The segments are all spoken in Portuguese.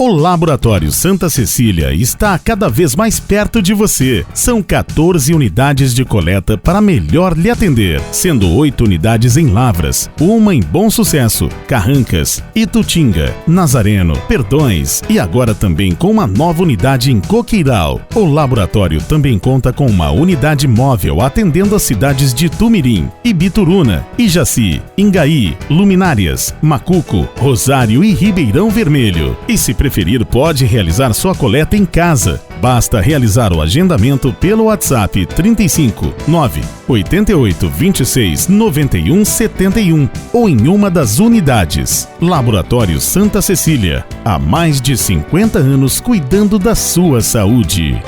O Laboratório Santa Cecília está cada vez mais perto de você. São 14 unidades de coleta para melhor lhe atender, sendo 8 unidades em Lavras, uma em Bom Sucesso, Carrancas, Itutinga, Nazareno, Perdões e agora também com uma nova unidade em Coqueiral. O laboratório também conta com uma unidade móvel atendendo as cidades de Tumirim, Ibituruna, Ijaci, Ingaí, Luminárias, Macuco, Rosário e Ribeirão Vermelho. E se preferir, pode realizar sua coleta em casa. Basta realizar o agendamento pelo WhatsApp 35 9 88 26 91 71 ou em uma das unidades. Laboratório Santa Cecília, há mais de 50 anos cuidando da sua saúde.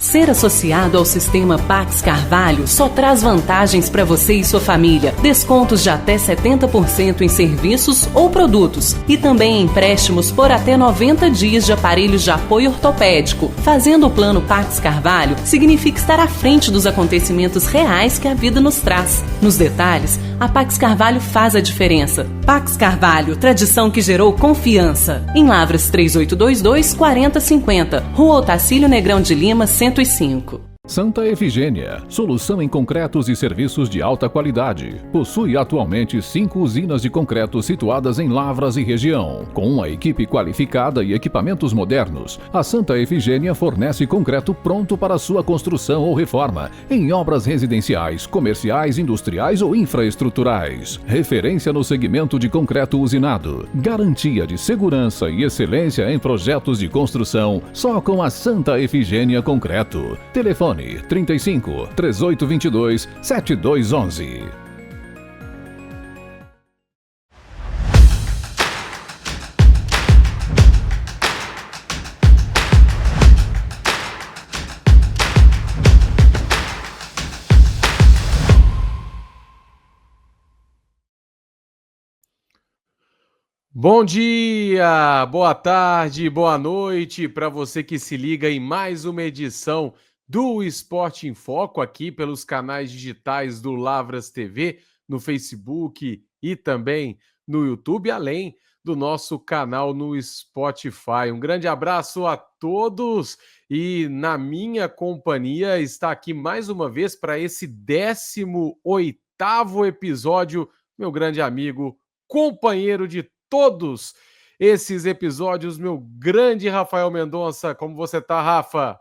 Ser associado ao sistema Pax Carvalho só traz vantagens para você e sua família. Descontos de até 70% em serviços ou produtos e também empréstimos por até 90 dias de aparelhos de apoio ortopédico. Fazendo o plano Pax Carvalho significa estar à frente dos acontecimentos reais que a vida nos traz. Nos detalhes, a Pax Carvalho faz a diferença. Pax Carvalho, tradição que gerou confiança. Em Lavras 3822 4050, Rua Otacílio Negrão de Lima 105. Santa Efigênia, solução em concretos e serviços de alta qualidade. Possui atualmente 5 usinas de concreto situadas em Lavras e região. Com uma equipe qualificada e equipamentos modernos, a Santa Efigênia fornece concreto pronto para sua construção ou reforma, em obras residenciais, comerciais, industriais ou infraestruturais. Referência no segmento de concreto usinado. Garantia de segurança e excelência em projetos de construção, só com a Santa Efigênia Concreto. Telefone 35 3822 7211. Bom dia, boa tarde, boa noite para você que se liga em mais uma edição do Esporte em Foco aqui pelos canais digitais do Lavras TV, no Facebook e também no YouTube, além do nosso canal no Spotify. Um grande abraço a todos e na minha companhia está aqui mais uma vez para esse 18º episódio, meu grande amigo, companheiro de todos esses episódios, meu grande Rafael Mendonça. Como você tá, Rafa?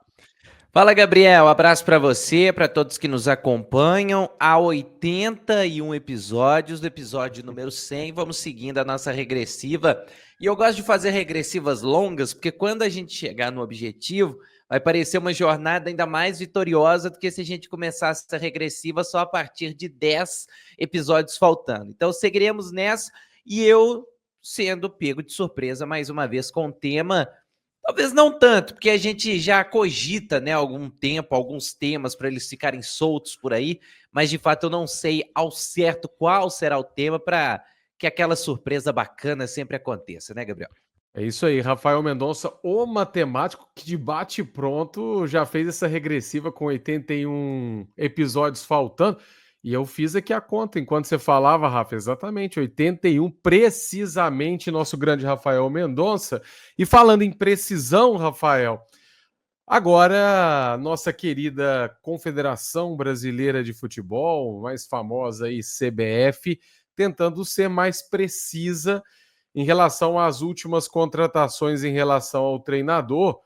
Fala, Gabriel, abraço para você, para todos que nos acompanham. Há 81 episódios, do episódio número 100, vamos seguindo a nossa regressiva. E eu gosto de fazer regressivas longas, porque quando a gente chegar no objetivo, vai parecer uma jornada ainda mais vitoriosa do que se a gente começasse essa regressiva só a partir de 10 episódios faltando. Então, seguiremos nessa e eu sendo pego de surpresa mais uma vez com o tema. Talvez não tanto, porque a gente já cogita, né, algum tempo, alguns temas para eles ficarem soltos por aí, mas de fato eu não sei ao certo qual será o tema para que aquela surpresa bacana sempre aconteça, né, Gabriel? É isso aí, Rafael Mendonça, o matemático que de bate pronto já fez essa regressiva com 81 episódios faltando. E eu fiz aqui a conta enquanto você falava, Rafa, exatamente, 81, precisamente, nosso grande Rafael Mendonça. E falando em precisão, Rafael, agora nossa querida Confederação Brasileira de Futebol, mais famosa aí, CBF, tentando ser mais precisa em relação às últimas contratações em relação ao treinador.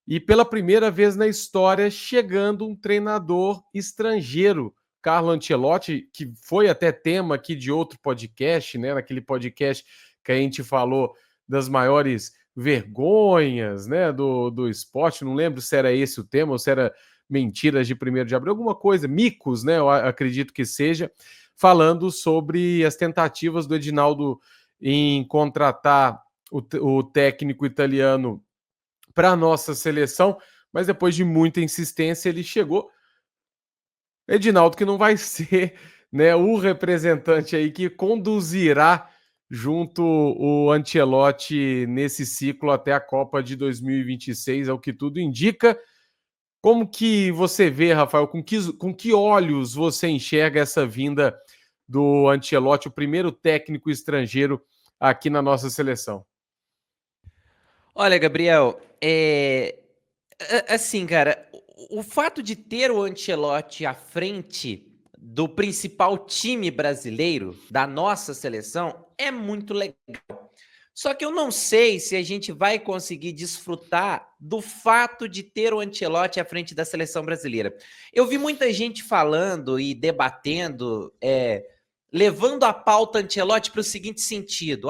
E pela primeira vez na história, chegando um treinador estrangeiro, Carlo Ancelotti, que foi até tema aqui de outro podcast, né? Naquele podcast que a gente falou das maiores vergonhas, né, do esporte. Não lembro se era esse o tema ou se era mentiras de 1º de abril, alguma coisa, micos, né? Eu acredito que seja, falando sobre as tentativas do Edinaldo em contratar o técnico italiano para a nossa seleção, mas depois de muita insistência ele chegou. Edinaldo, que não vai ser, né, o representante aí que conduzirá junto o Ancelotti nesse ciclo até a Copa de 2026, é o que tudo indica. Como que você vê, Rafael, com que olhos você enxerga essa vinda do Ancelotti, o primeiro técnico estrangeiro aqui na nossa seleção? Olha, Gabriel, assim, cara, o fato de ter o Ancelotti à frente do principal time brasileiro, da nossa seleção, é muito legal. Só que eu não sei se a gente vai conseguir desfrutar do fato de ter o Ancelotti à frente da seleção brasileira. Eu vi muita gente falando e debatendo, levando a pauta Ancelotti para o seguinte sentido: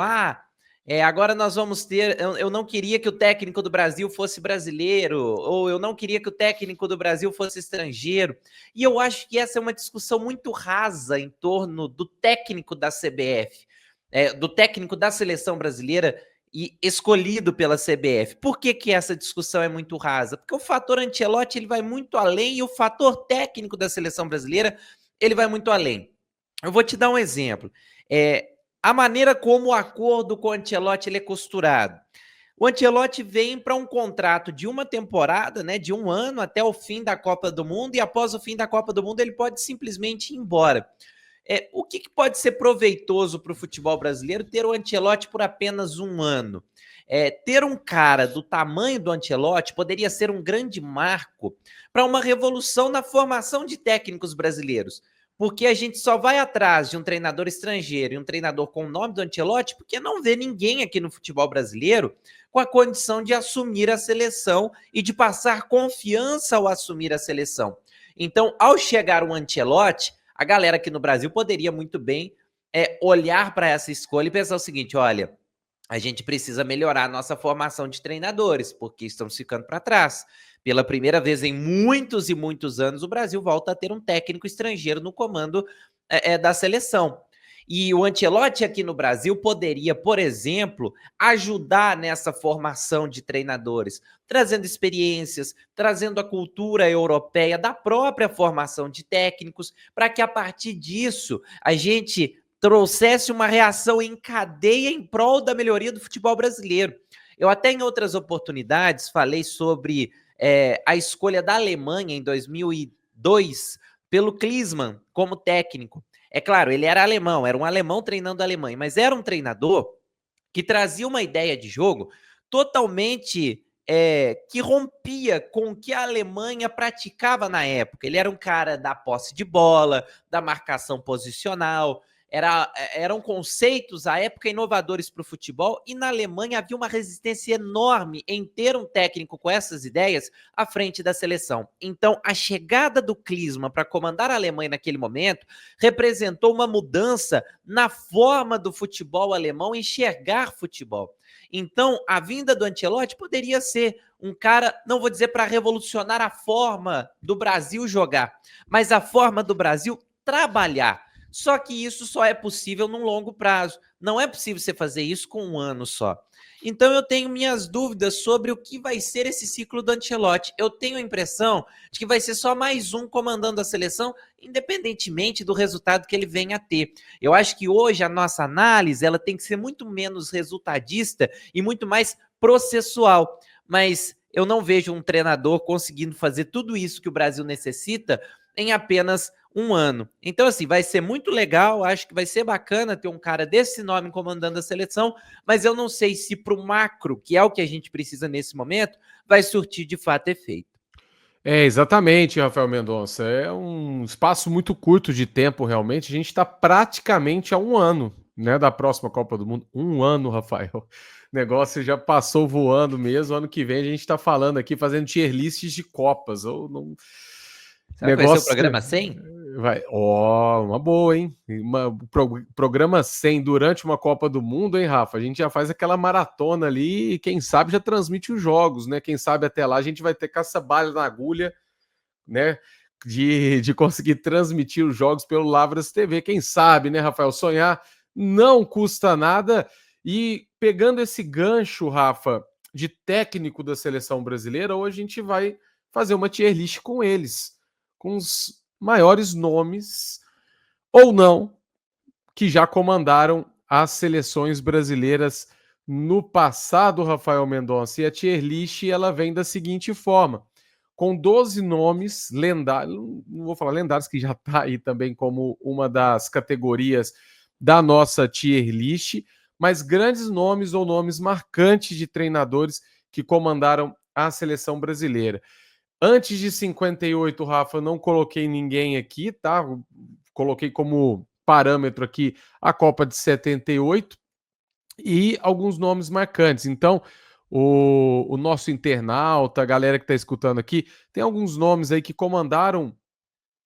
agora nós vamos ter. Eu não queria que o técnico do Brasil fosse brasileiro, ou eu não queria que o técnico do Brasil fosse estrangeiro. E eu acho que essa é uma discussão muito rasa em torno do técnico da CBF. Do técnico da seleção brasileira e escolhido pela CBF. Por que essa discussão é muito rasa? Porque o fator Ancelotti ele vai muito além e o fator técnico da seleção brasileira ele vai muito além. Eu vou te dar um exemplo. A maneira como o acordo com o Ancelotti ele é costurado. O Ancelotti vem para um contrato de uma temporada, né, de 1 ano até o fim da Copa do Mundo, e após o fim da Copa do Mundo ele pode simplesmente ir embora. O que pode ser proveitoso para o futebol brasileiro ter o Ancelotti por apenas 1 ano? Ter um cara do tamanho do Ancelotti poderia ser um grande marco para uma revolução na formação de técnicos brasileiros. Porque a gente só vai atrás de um treinador estrangeiro e um treinador com o nome do Ancelotti porque não vê ninguém aqui no futebol brasileiro com a condição de assumir a seleção e de passar confiança ao assumir a seleção. Então, ao chegar o Ancelotti, a galera aqui no Brasil poderia muito bem olhar para essa escolha e pensar o seguinte: olha, a gente precisa melhorar a nossa formação de treinadores, porque estamos ficando para trás. Pela primeira vez em muitos e muitos anos, o Brasil volta a ter um técnico estrangeiro no comando da seleção. E o Ancelotti aqui no Brasil poderia, por exemplo, ajudar nessa formação de treinadores, trazendo experiências, trazendo a cultura europeia da própria formação de técnicos, para que a partir disso a gente trouxesse uma reação em cadeia em prol da melhoria do futebol brasileiro. Eu até em outras oportunidades falei sobre a escolha da Alemanha em 2002 pelo Klinsmann como técnico. É claro, ele era alemão, era um alemão treinando a Alemanha, mas era um treinador que trazia uma ideia de jogo totalmente que rompia com o que a Alemanha praticava na época. Ele era um cara da posse de bola, da marcação posicional, eram conceitos à época inovadores para o futebol, e na Alemanha havia uma resistência enorme em ter um técnico com essas ideias à frente da seleção. Então, a chegada do Klinsmann para comandar a Alemanha naquele momento representou uma mudança na forma do futebol alemão enxergar futebol. Então, a vinda do Ancelotti poderia ser um cara, não vou dizer para revolucionar a forma do Brasil jogar, mas a forma do Brasil trabalhar. Só que isso só é possível num longo prazo. Não é possível você fazer isso com 1 ano só. Então eu tenho minhas dúvidas sobre o que vai ser esse ciclo do Ancelotti. Eu tenho a impressão de que vai ser só mais um comandando a seleção, independentemente do resultado que ele venha a ter. Eu acho que hoje a nossa análise ela tem que ser muito menos resultadista e muito mais processual. Mas eu não vejo um treinador conseguindo fazer tudo isso que o Brasil necessita em apenas 1 ano. Então, assim, vai ser muito legal, acho que vai ser bacana ter um cara desse nome comandando a seleção, mas eu não sei se para o macro, que é o que a gente precisa nesse momento, vai surtir de fato efeito. Exatamente, Rafael Mendonça. É um espaço muito curto de tempo, realmente. A gente está praticamente a 1 ano, né, da próxima Copa do Mundo. 1 ano, Rafael. O negócio já passou voando mesmo. Ano que vem a gente está falando aqui, fazendo tier lists de Copas. Ou não... Será que vai ser o programa 100? Vai. Uma boa, hein? Programa 100 durante uma Copa do Mundo, hein, Rafa? A gente já faz aquela maratona ali e quem sabe já transmite os jogos, né? Quem sabe até lá a gente vai ter caça-balha na agulha, né? De conseguir transmitir os jogos pelo Lavras TV. Quem sabe, né, Rafael? Sonhar não custa nada. E pegando esse gancho, Rafa, de técnico da seleção brasileira, hoje a gente vai fazer uma tier list com eles, com os maiores nomes ou não que já comandaram as seleções brasileiras no passado, Rafael Mendonça. E a tier list ela vem da seguinte forma, com 12 nomes lendários, não vou falar lendários, que já está aí também como uma das categorias da nossa tier list, mas grandes nomes ou nomes marcantes de treinadores que comandaram a seleção brasileira. Antes de 58, Rafa, eu não coloquei ninguém aqui, tá? Coloquei como parâmetro aqui a Copa de 78 e alguns nomes marcantes. Então, o nosso internauta, a galera que está escutando aqui, tem alguns nomes aí que comandaram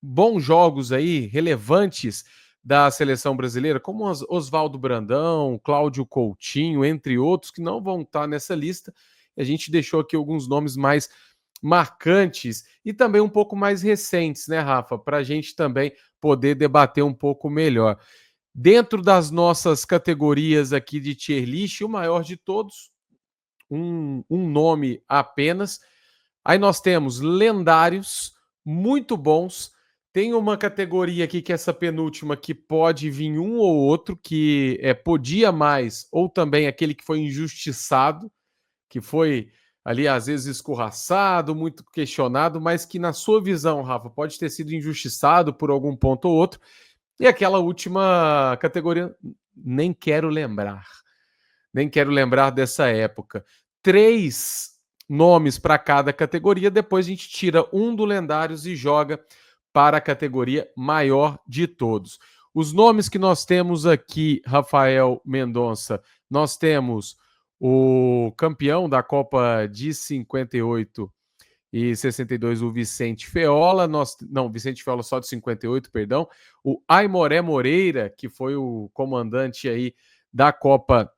bons jogos aí, relevantes da seleção brasileira, como Oswaldo Brandão, Cláudio Coutinho, entre outros, que não vão estar nessa lista. A gente deixou aqui alguns nomes mais marcantes e também um pouco mais recentes, né, Rafa? Para a gente também poder debater um pouco melhor. Dentro das nossas categorias aqui de tier list, o maior de todos, um nome apenas. Aí nós temos lendários, muito bons. Tem uma categoria aqui que é essa penúltima que pode vir um ou outro que podia mais, ou também aquele que foi injustiçado, que foi ali às vezes escorraçado, muito questionado, mas que na sua visão, Rafa, pode ter sido injustiçado por algum ponto ou outro. E aquela última categoria, nem quero lembrar dessa época. 3 nomes para cada categoria, depois a gente tira um do lendários e joga para a categoria maior de todos. Os nomes que nós temos aqui, Rafael Mendonça, nós temos o campeão da Copa de 58 e 62, o Vicente Feola, Vicente Feola só de 58, perdão, o Aimoré Moreira, que foi o comandante aí da Copa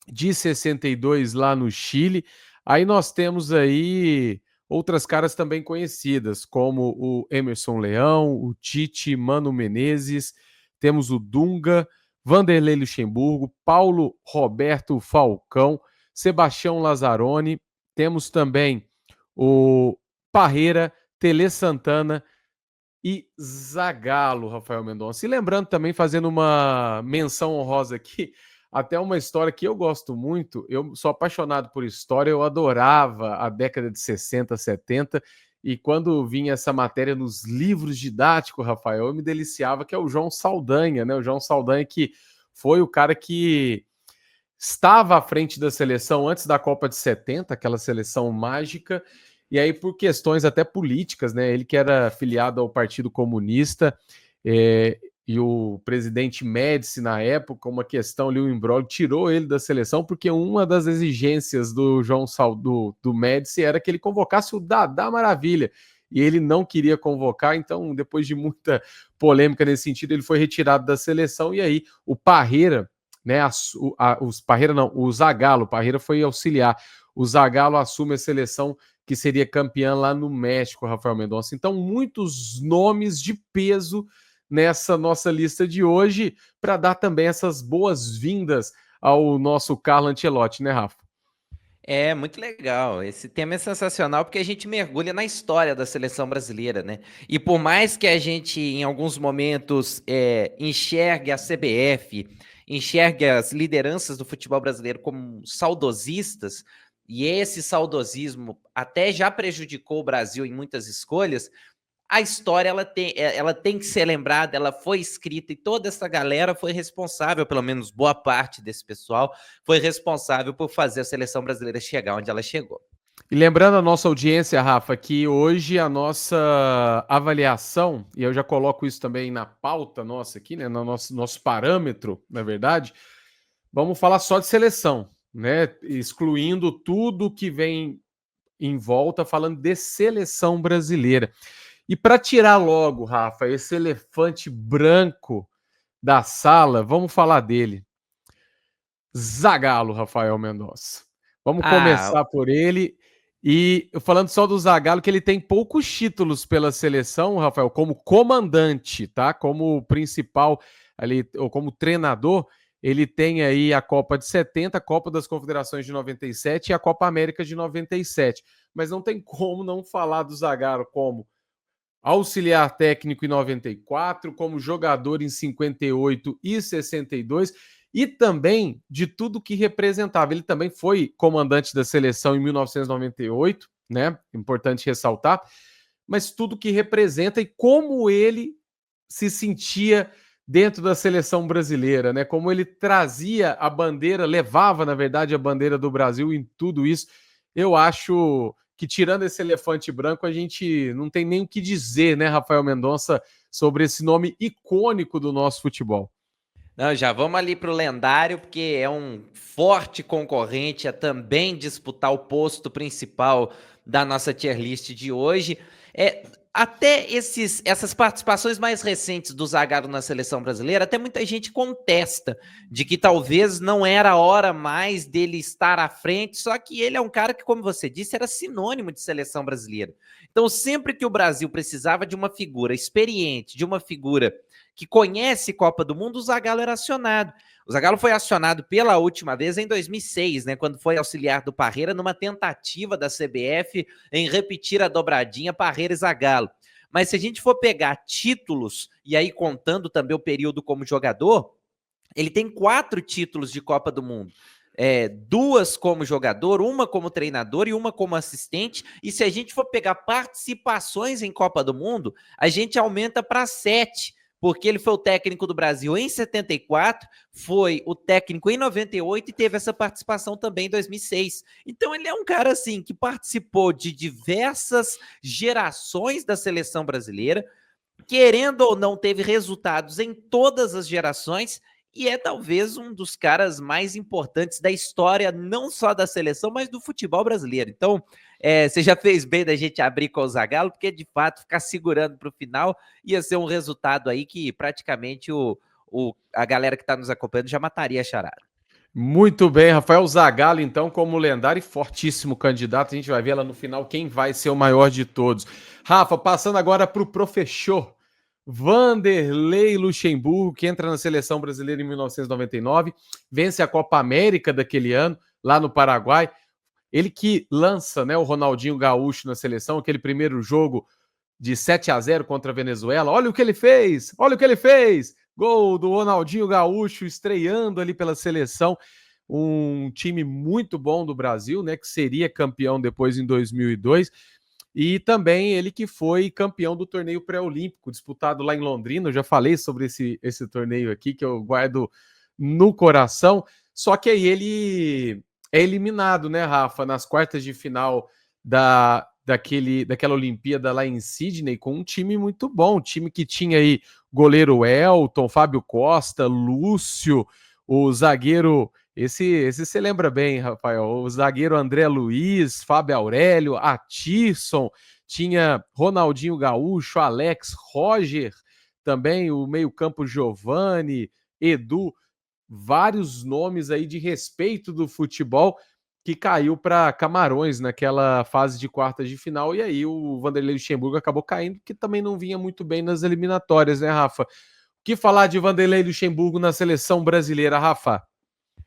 de 62 lá no Chile. Aí nós temos aí outras caras também conhecidas, como o Emerson Leão, o Tite, Mano Menezes, temos o Dunga, Vanderlei Luxemburgo, Paulo Roberto Falcão, Sebastião Lazzaroni, temos também o Parreira, Tele Santana e Zagallo, Rafael Mendonça. E lembrando também, fazendo uma menção honrosa aqui, até uma história que eu gosto muito, eu sou apaixonado por história, eu adorava a década de 60, 70, e quando vinha essa matéria nos livros didáticos, Rafael, eu me deliciava, que é o João Saldanha, né? O João Saldanha que foi o cara que estava à frente da seleção antes da Copa de 70, aquela seleção mágica, e aí por questões até políticas, né? Ele que era filiado ao Partido Comunista, e o presidente Médici, na época, uma questão ali, um imbróglio, tirou ele da seleção, porque uma das exigências do do Médici era que ele convocasse o Dadá Maravilha, e ele não queria convocar, então, depois de muita polêmica nesse sentido, ele foi retirado da seleção, e aí o Parreira, né, o Zagallo, o Parreira foi auxiliar, o Zagallo assume a seleção que seria campeã lá no México, Rafael Mendonça. Então, muitos nomes de peso nessa nossa lista de hoje, para dar também essas boas-vindas ao nosso Carlo Ancelotti, né, Rafa? É muito legal. Esse tema é sensacional porque a gente mergulha na história da seleção brasileira, né? E por mais que a gente, em alguns momentos, enxergue a CBF, enxergue as lideranças do futebol brasileiro como saudosistas, e esse saudosismo até já prejudicou o Brasil em muitas escolhas, a história ela tem que ser lembrada, ela foi escrita e toda essa galera foi responsável, pelo menos boa parte desse pessoal, foi responsável por fazer a seleção brasileira chegar onde ela chegou. E lembrando a nossa audiência, Rafa, que hoje a nossa avaliação, e eu já coloco isso também na pauta nossa aqui, né, no nosso parâmetro, na verdade, vamos falar só de seleção, né, excluindo tudo que vem em volta, falando de seleção brasileira. E para tirar logo, Rafa, esse elefante branco da sala, vamos falar dele. Zagallo, Rafael Mendonça. Vamos começar por ele. E falando só do Zagallo, que ele tem poucos títulos pela seleção, Rafael, como comandante, tá? Como principal ali, ou como treinador, ele tem aí a Copa de 70, a Copa das Confederações de 97 e a Copa América de 97. Mas não tem como não falar do Zagallo como auxiliar técnico em 94, como jogador em 58 e 62, e também de tudo que representava. Ele também foi comandante da seleção em 1998, né? Importante ressaltar, mas tudo que representa e como ele se sentia dentro da seleção brasileira, né? Como ele trazia a bandeira, levava, na verdade, a bandeira do Brasil em tudo isso. eu acho que, tirando esse elefante branco, a gente não tem nem o que dizer, né, Rafael Mendonça, sobre esse nome icônico do nosso futebol. Não, já vamos ali para o lendário, porque é um forte concorrente a também disputar o posto principal da nossa tier list de hoje. Até essas participações mais recentes do Zagallo na seleção brasileira, até muita gente contesta de que talvez não era a hora mais dele estar à frente, só que ele é um cara que, como você disse, era sinônimo de seleção brasileira. Então, sempre que o Brasil precisava de uma figura experiente, de uma figura que conhece Copa do Mundo, o Zagallo era acionado. O Zagallo foi acionado pela última vez em 2006, né, quando foi auxiliar do Parreira numa tentativa da CBF em repetir a dobradinha Parreira e Zagallo. Mas se a gente for pegar títulos, e aí contando também o período como jogador, ele tem 4 títulos de Copa do Mundo. 2 como jogador, uma como treinador e uma como assistente. E se a gente for pegar participações em Copa do Mundo, a gente aumenta para 7, porque ele foi o técnico do Brasil em 74, foi o técnico em 98 e teve essa participação também em 2006. Então ele é um cara assim que participou de diversas gerações da seleção brasileira, querendo ou não, teve resultados em todas as gerações e é talvez um dos caras mais importantes da história, não só da seleção, mas do futebol brasileiro. Então, você já fez bem da gente abrir com o Zagallo, porque de fato ficar segurando para o final ia ser um resultado aí que praticamente a galera que está nos acompanhando já mataria a charada. Muito bem, Rafael Zagallo, então, como lendário e fortíssimo candidato. A gente vai ver lá no final quem vai ser o maior de todos. Rafa, passando agora para o professor Vanderlei Luxemburgo, que entra na seleção brasileira em 1999, vence a Copa América daquele ano, lá no Paraguai. Ele que lança, né, o Ronaldinho Gaúcho na seleção, aquele primeiro jogo de 7-0 contra a Venezuela. Olha o que ele fez! Olha o que ele fez! Gol do Ronaldinho Gaúcho estreando ali pela seleção. Um time muito bom do Brasil, né, que seria campeão depois em 2002. E também ele que foi campeão do torneio pré-olímpico, disputado lá em Londrina. Eu já falei sobre esse torneio aqui, que eu guardo no coração. Só que aí ele é eliminado, né, Rafa, nas quartas de final daquela Olimpíada lá em Sydney, com um time muito bom. Um time que tinha aí goleiro Elton, Fábio Costa, Lúcio, o zagueiro... Esse você lembra bem, Rafael. O zagueiro André Luiz, Fábio Aurélio, Atisson, tinha Ronaldinho Gaúcho, Alex, Roger, também o meio-campo Giovani, Edu, vários nomes aí de respeito do futebol que caiu para Camarões naquela fase de quartas de final. E aí o Vanderlei Luxemburgo acabou caindo, que também não vinha muito bem nas eliminatórias, né, Rafa? O que falar de Vanderlei Luxemburgo na seleção brasileira, Rafa?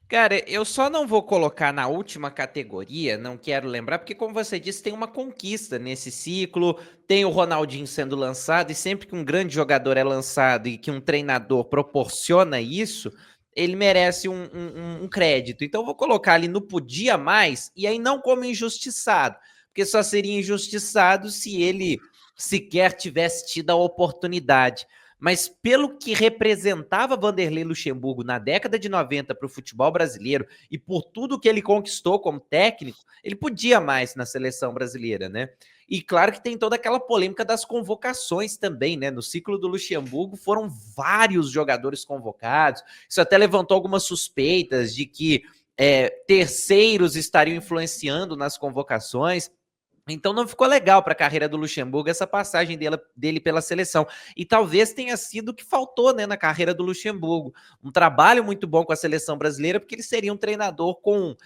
Cara, eu só não vou colocar na última categoria, não quero lembrar, porque como você disse, tem uma conquista nesse ciclo, tem o Ronaldinho sendo lançado, e sempre que um grande jogador é lançado e que um treinador proporciona isso, ele merece um crédito. Então eu vou colocar ali no podia mais, e aí não como injustiçado, porque só seria injustiçado se ele sequer tivesse tido a oportunidade. Mas pelo que representava Vanderlei Luxemburgo na década de 90 para o futebol brasileiro e por tudo que ele conquistou como técnico, ele podia mais na seleção brasileira, né? E claro que tem toda aquela polêmica das convocações também, né? No ciclo do Luxemburgo foram vários jogadores convocados, isso até levantou algumas suspeitas de que terceiros estariam influenciando nas convocações. Então não ficou legal para a carreira do Luxemburgo essa passagem dele pela seleção. E talvez tenha sido o que faltou, né, na carreira do Luxemburgo. Um trabalho muito bom com a seleção brasileira, porque ele seria um treinador com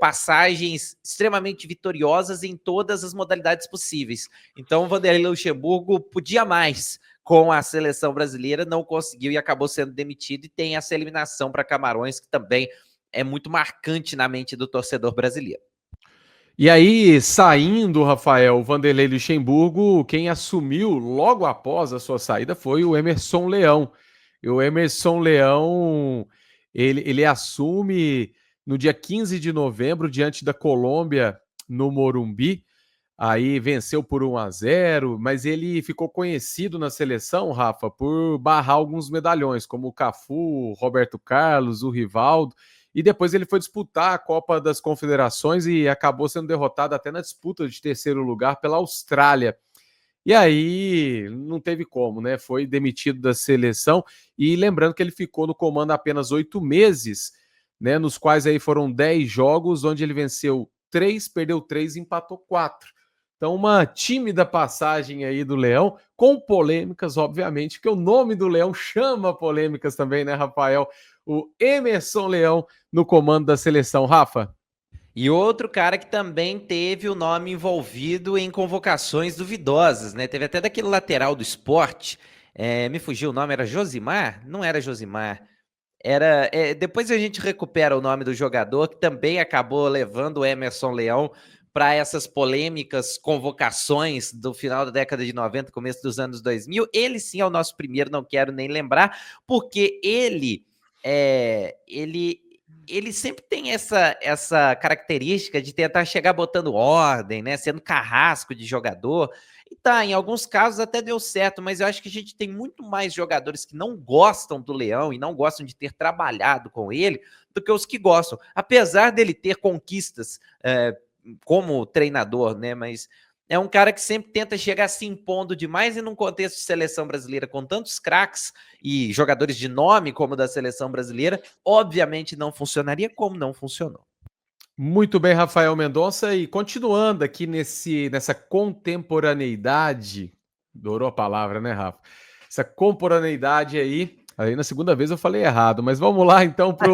passagens extremamente vitoriosas em todas as modalidades possíveis. Então o Vanderlei Luxemburgo podia mais com a seleção brasileira, não conseguiu e acabou sendo demitido. E tem essa eliminação para Camarões, que também é muito marcante na mente do torcedor brasileiro. E aí, saindo, Rafael, o Vanderlei Luxemburgo, quem assumiu logo após a sua saída foi o Emerson Leão. E o Emerson Leão, ele assume no dia 15 de novembro, diante da Colômbia, no Morumbi. Aí venceu por 1-0, mas ele ficou conhecido na seleção, Rafa, por barrar alguns medalhões, como o Cafu, o Roberto Carlos, o Rivaldo. e depois ele foi disputar a Copa das Confederações e acabou sendo derrotado até na disputa de terceiro lugar pela Austrália. E aí não teve como, né? Foi demitido da seleção. E lembrando que ele ficou no comando apenas 8 meses, né? Nos quais aí foram 10 jogos, onde ele venceu 3, perdeu 3 e empatou 4. Então, uma tímida passagem aí do Leão, com polêmicas, obviamente, porque o nome do Leão chama polêmicas também, né, Rafael? O Emerson Leão no comando da seleção. Rafa? E outro cara que também teve o nome envolvido em convocações duvidosas, né? Teve até daquele lateral do Sport, me fugiu o nome, era Josimar? Não era Josimar. Depois a gente recupera o nome do jogador, que também acabou levando o Emerson Leão para essas polêmicas convocações do final da década de 90, começo dos anos 2000. Ele sim é o nosso primeiro, não quero nem lembrar, porque ele sempre tem essa característica de tentar chegar botando ordem, né? Sendo carrasco de jogador. E tá, em alguns casos até deu certo, mas eu acho que a gente tem muito mais jogadores que não gostam do Leão e não gostam de ter trabalhado com ele do que os que gostam. Apesar dele ter conquistas como treinador, né? Mas é um cara que sempre tenta chegar se impondo demais, e num contexto de seleção brasileira com tantos craques e jogadores de nome como o da seleção brasileira, obviamente não funcionaria, como não funcionou. Muito bem, Rafael Mendonça, e continuando aqui nessa contemporaneidade, adorou a palavra, né, Rafa? Essa contemporaneidade aí na segunda vez eu falei errado, mas vamos lá então para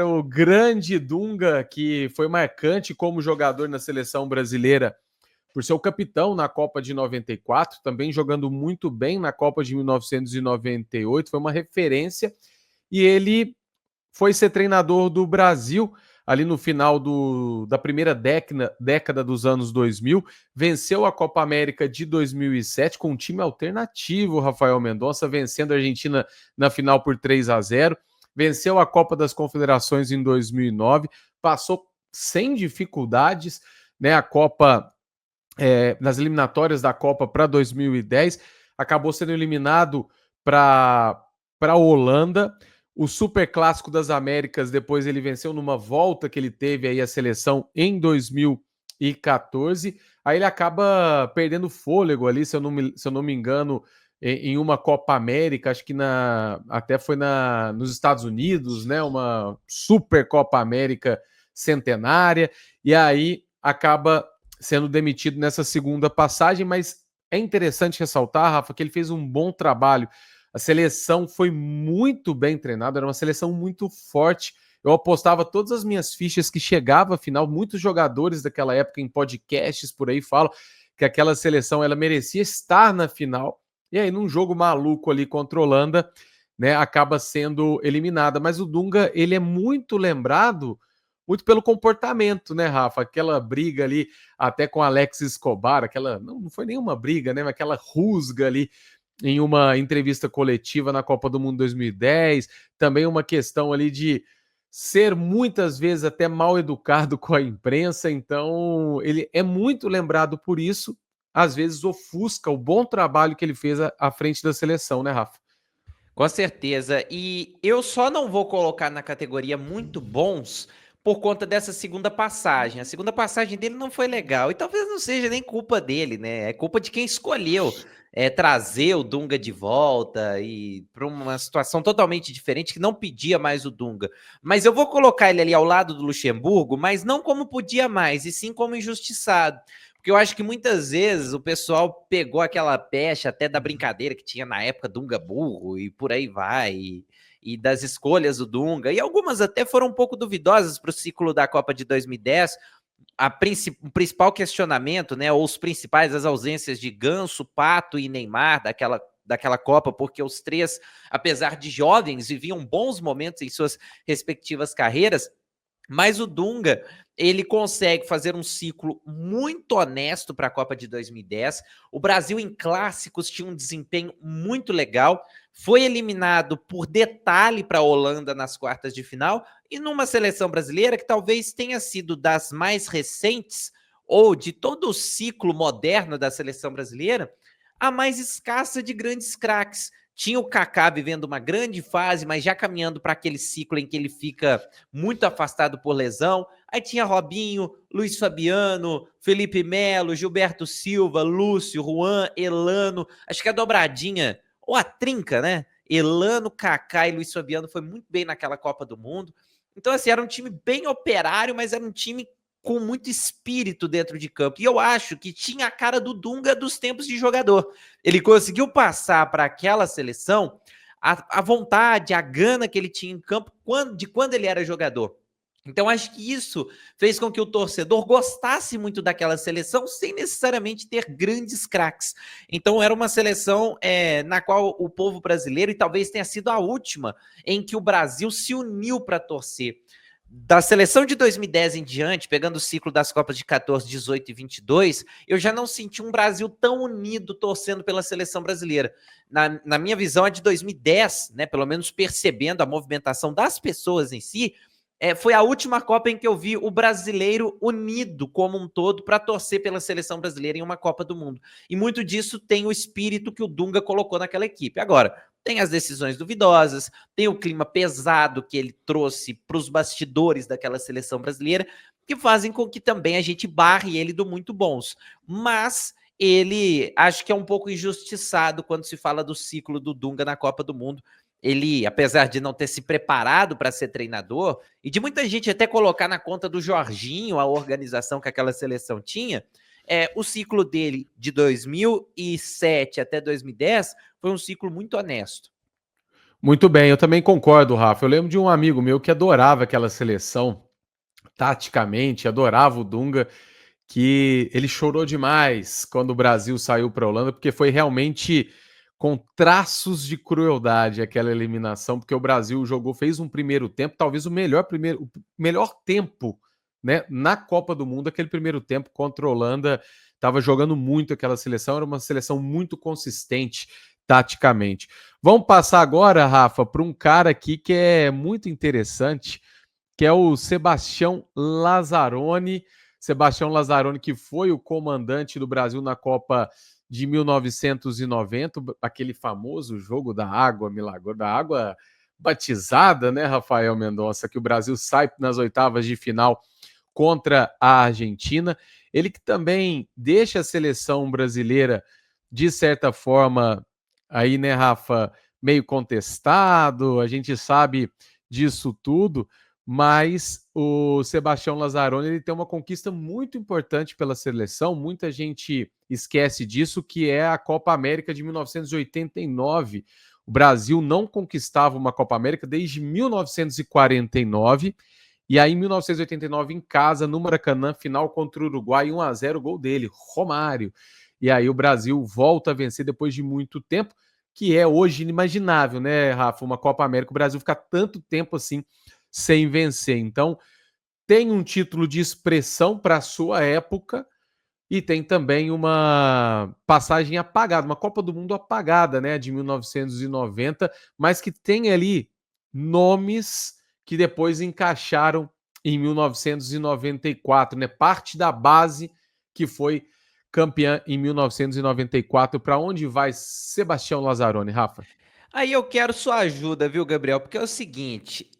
o grande Dunga, que foi marcante como jogador na seleção brasileira, por ser o capitão na Copa de 94, também jogando muito bem na Copa de 1998, foi uma referência, e ele foi ser treinador do Brasil ali no final da primeira década dos anos 2000, venceu a Copa América de 2007 com um time alternativo, Rafael Mendonça, vencendo a Argentina na final por 3-0, venceu a Copa das Confederações em 2009, passou sem dificuldades, né, a Copa, nas eliminatórias da Copa para 2010, acabou sendo eliminado para a Holanda. O Super Clássico das Américas, depois ele venceu numa volta que ele teve aí a seleção em 2014. Aí ele acaba perdendo fôlego ali, se eu não me engano, em uma Copa América, acho que até foi nos Estados Unidos, né? Uma Super Copa América centenária, e aí acaba sendo demitido nessa segunda passagem, mas é interessante ressaltar, Rafa, que ele fez um bom trabalho. A seleção foi muito bem treinada, era uma seleção muito forte. Eu apostava todas as minhas fichas que chegava à final. Muitos jogadores daquela época em podcasts por aí falam que aquela seleção ela merecia estar na final. E aí, num jogo maluco ali contra a Holanda, né, acaba sendo eliminada. Mas o Dunga, ele é muito lembrado muito pelo comportamento, né, Rafa? Aquela briga ali até com Alex Escobar, não foi nenhuma briga, né, mas aquela rusga ali em uma entrevista coletiva na Copa do Mundo 2010, também uma questão ali de ser muitas vezes até mal educado com a imprensa, então ele é muito lembrado por isso, às vezes ofusca o bom trabalho que ele fez à frente da seleção, né, Rafa? Com certeza, e eu só não vou colocar na categoria muito bons por conta dessa segunda passagem. A segunda passagem dele não foi legal, e talvez não seja nem culpa dele, né? É culpa de quem escolheu trazer o Dunga de volta e para uma situação totalmente diferente que não pedia mais o Dunga. Mas eu vou colocar ele ali ao lado do Luxemburgo, mas não como podia mais, e sim como injustiçado. Porque eu acho que muitas vezes o pessoal pegou aquela pecha até da brincadeira que tinha na época Dunga burro e por aí vai, e das escolhas do Dunga, e algumas até foram um pouco duvidosas para o ciclo da Copa de 2010, o principal questionamento, né, ou os principais, as ausências de Ganso, Pato e Neymar daquela Copa, porque os três, apesar de jovens, viviam bons momentos em suas respectivas carreiras, mas o Dunga, ele consegue fazer um ciclo muito honesto para a Copa de 2010. O Brasil em clássicos tinha um desempenho muito legal, foi eliminado por detalhe para a Holanda nas quartas de final, e numa seleção brasileira que talvez tenha sido das mais recentes, ou de todo o ciclo moderno da seleção brasileira, a mais escassa de grandes craques. Tinha o Kaká vivendo uma grande fase, mas já caminhando para aquele ciclo em que ele fica muito afastado por lesão. Aí tinha Robinho, Luiz Fabiano, Felipe Melo, Gilberto Silva, Lúcio, Juan, Elano. Acho que a dobradinha, ou a trinca, né? Elano, Kaká e Luiz Fabiano foi muito bem naquela Copa do Mundo. Então, assim, era um time bem operário, mas era um time com muito espírito dentro de campo. E eu acho que tinha a cara do Dunga dos tempos de jogador. Ele conseguiu passar para aquela seleção a vontade, a gana que ele tinha em campo de quando ele era jogador. Então, acho que isso fez com que o torcedor gostasse muito daquela seleção sem necessariamente ter grandes craques. Então, era uma seleção na qual o povo brasileiro, e talvez tenha sido a última, em que o Brasil se uniu para torcer. Da seleção de 2010 em diante, pegando o ciclo das Copas de 14, 18 e 22, eu já não senti um Brasil tão unido torcendo pela seleção brasileira. Na minha visão, a de 2010, né, pelo menos percebendo a movimentação das pessoas em si, foi a última Copa em que eu vi o brasileiro unido como um todo para torcer pela seleção brasileira em uma Copa do Mundo. E muito disso tem o espírito que o Dunga colocou naquela equipe. Agora, tem as decisões duvidosas, tem o clima pesado que ele trouxe para os bastidores daquela seleção brasileira, que fazem com que também a gente barre ele do muito bons. Mas ele acho que é um pouco injustiçado quando se fala do ciclo do Dunga na Copa do Mundo. Ele, apesar de não ter se preparado para ser treinador, e de muita gente até colocar na conta do Jorginho a organização que aquela seleção tinha, o ciclo dele de 2007 até 2010 foi um ciclo muito honesto. Muito bem, eu também concordo, Rafa. Eu lembro de um amigo meu que adorava aquela seleção, taticamente, adorava o Dunga, que ele chorou demais quando o Brasil saiu para a Holanda, porque foi realmente com traços de crueldade aquela eliminação, porque o Brasil fez um primeiro tempo, talvez o melhor tempo, né, na Copa do Mundo, aquele primeiro tempo contra a Holanda, estava jogando muito aquela seleção, era uma seleção muito consistente taticamente. Vamos passar agora, Rafa, para um cara aqui que é muito interessante, que é o Sebastião Lazzaroni. Sebastião Lazzaroni, que foi o comandante do Brasil na Copa de 1990, aquele famoso jogo da água, milagre da água batizada, né, Rafael Mendonça, que o Brasil sai nas oitavas de final contra a Argentina. Ele que também deixa a seleção brasileira, de certa forma, aí, né, Rafa, meio contestado, a gente sabe disso tudo, mas o Sebastião Lazzaroni ele tem uma conquista muito importante pela seleção, muita gente esquece disso, que é a Copa América de 1989. O Brasil não conquistava uma Copa América desde 1949, e aí em 1989 em casa, no Maracanã, final contra o Uruguai, 1-0, gol dele, Romário. E aí o Brasil volta a vencer depois de muito tempo, que é hoje inimaginável, né, Rafa? Uma Copa América, o Brasil ficar tanto tempo assim sem vencer. Então, tem um título de expressão para a sua época e tem também uma passagem apagada, uma Copa do Mundo apagada, né, de 1990, mas que tem ali nomes que depois encaixaram em 1994, né? Parte da base que foi campeã em 1994. Para onde vai Sebastião Lazzaroni, Rafa? Aí eu quero sua ajuda, viu, Gabriel? Porque é o seguinte,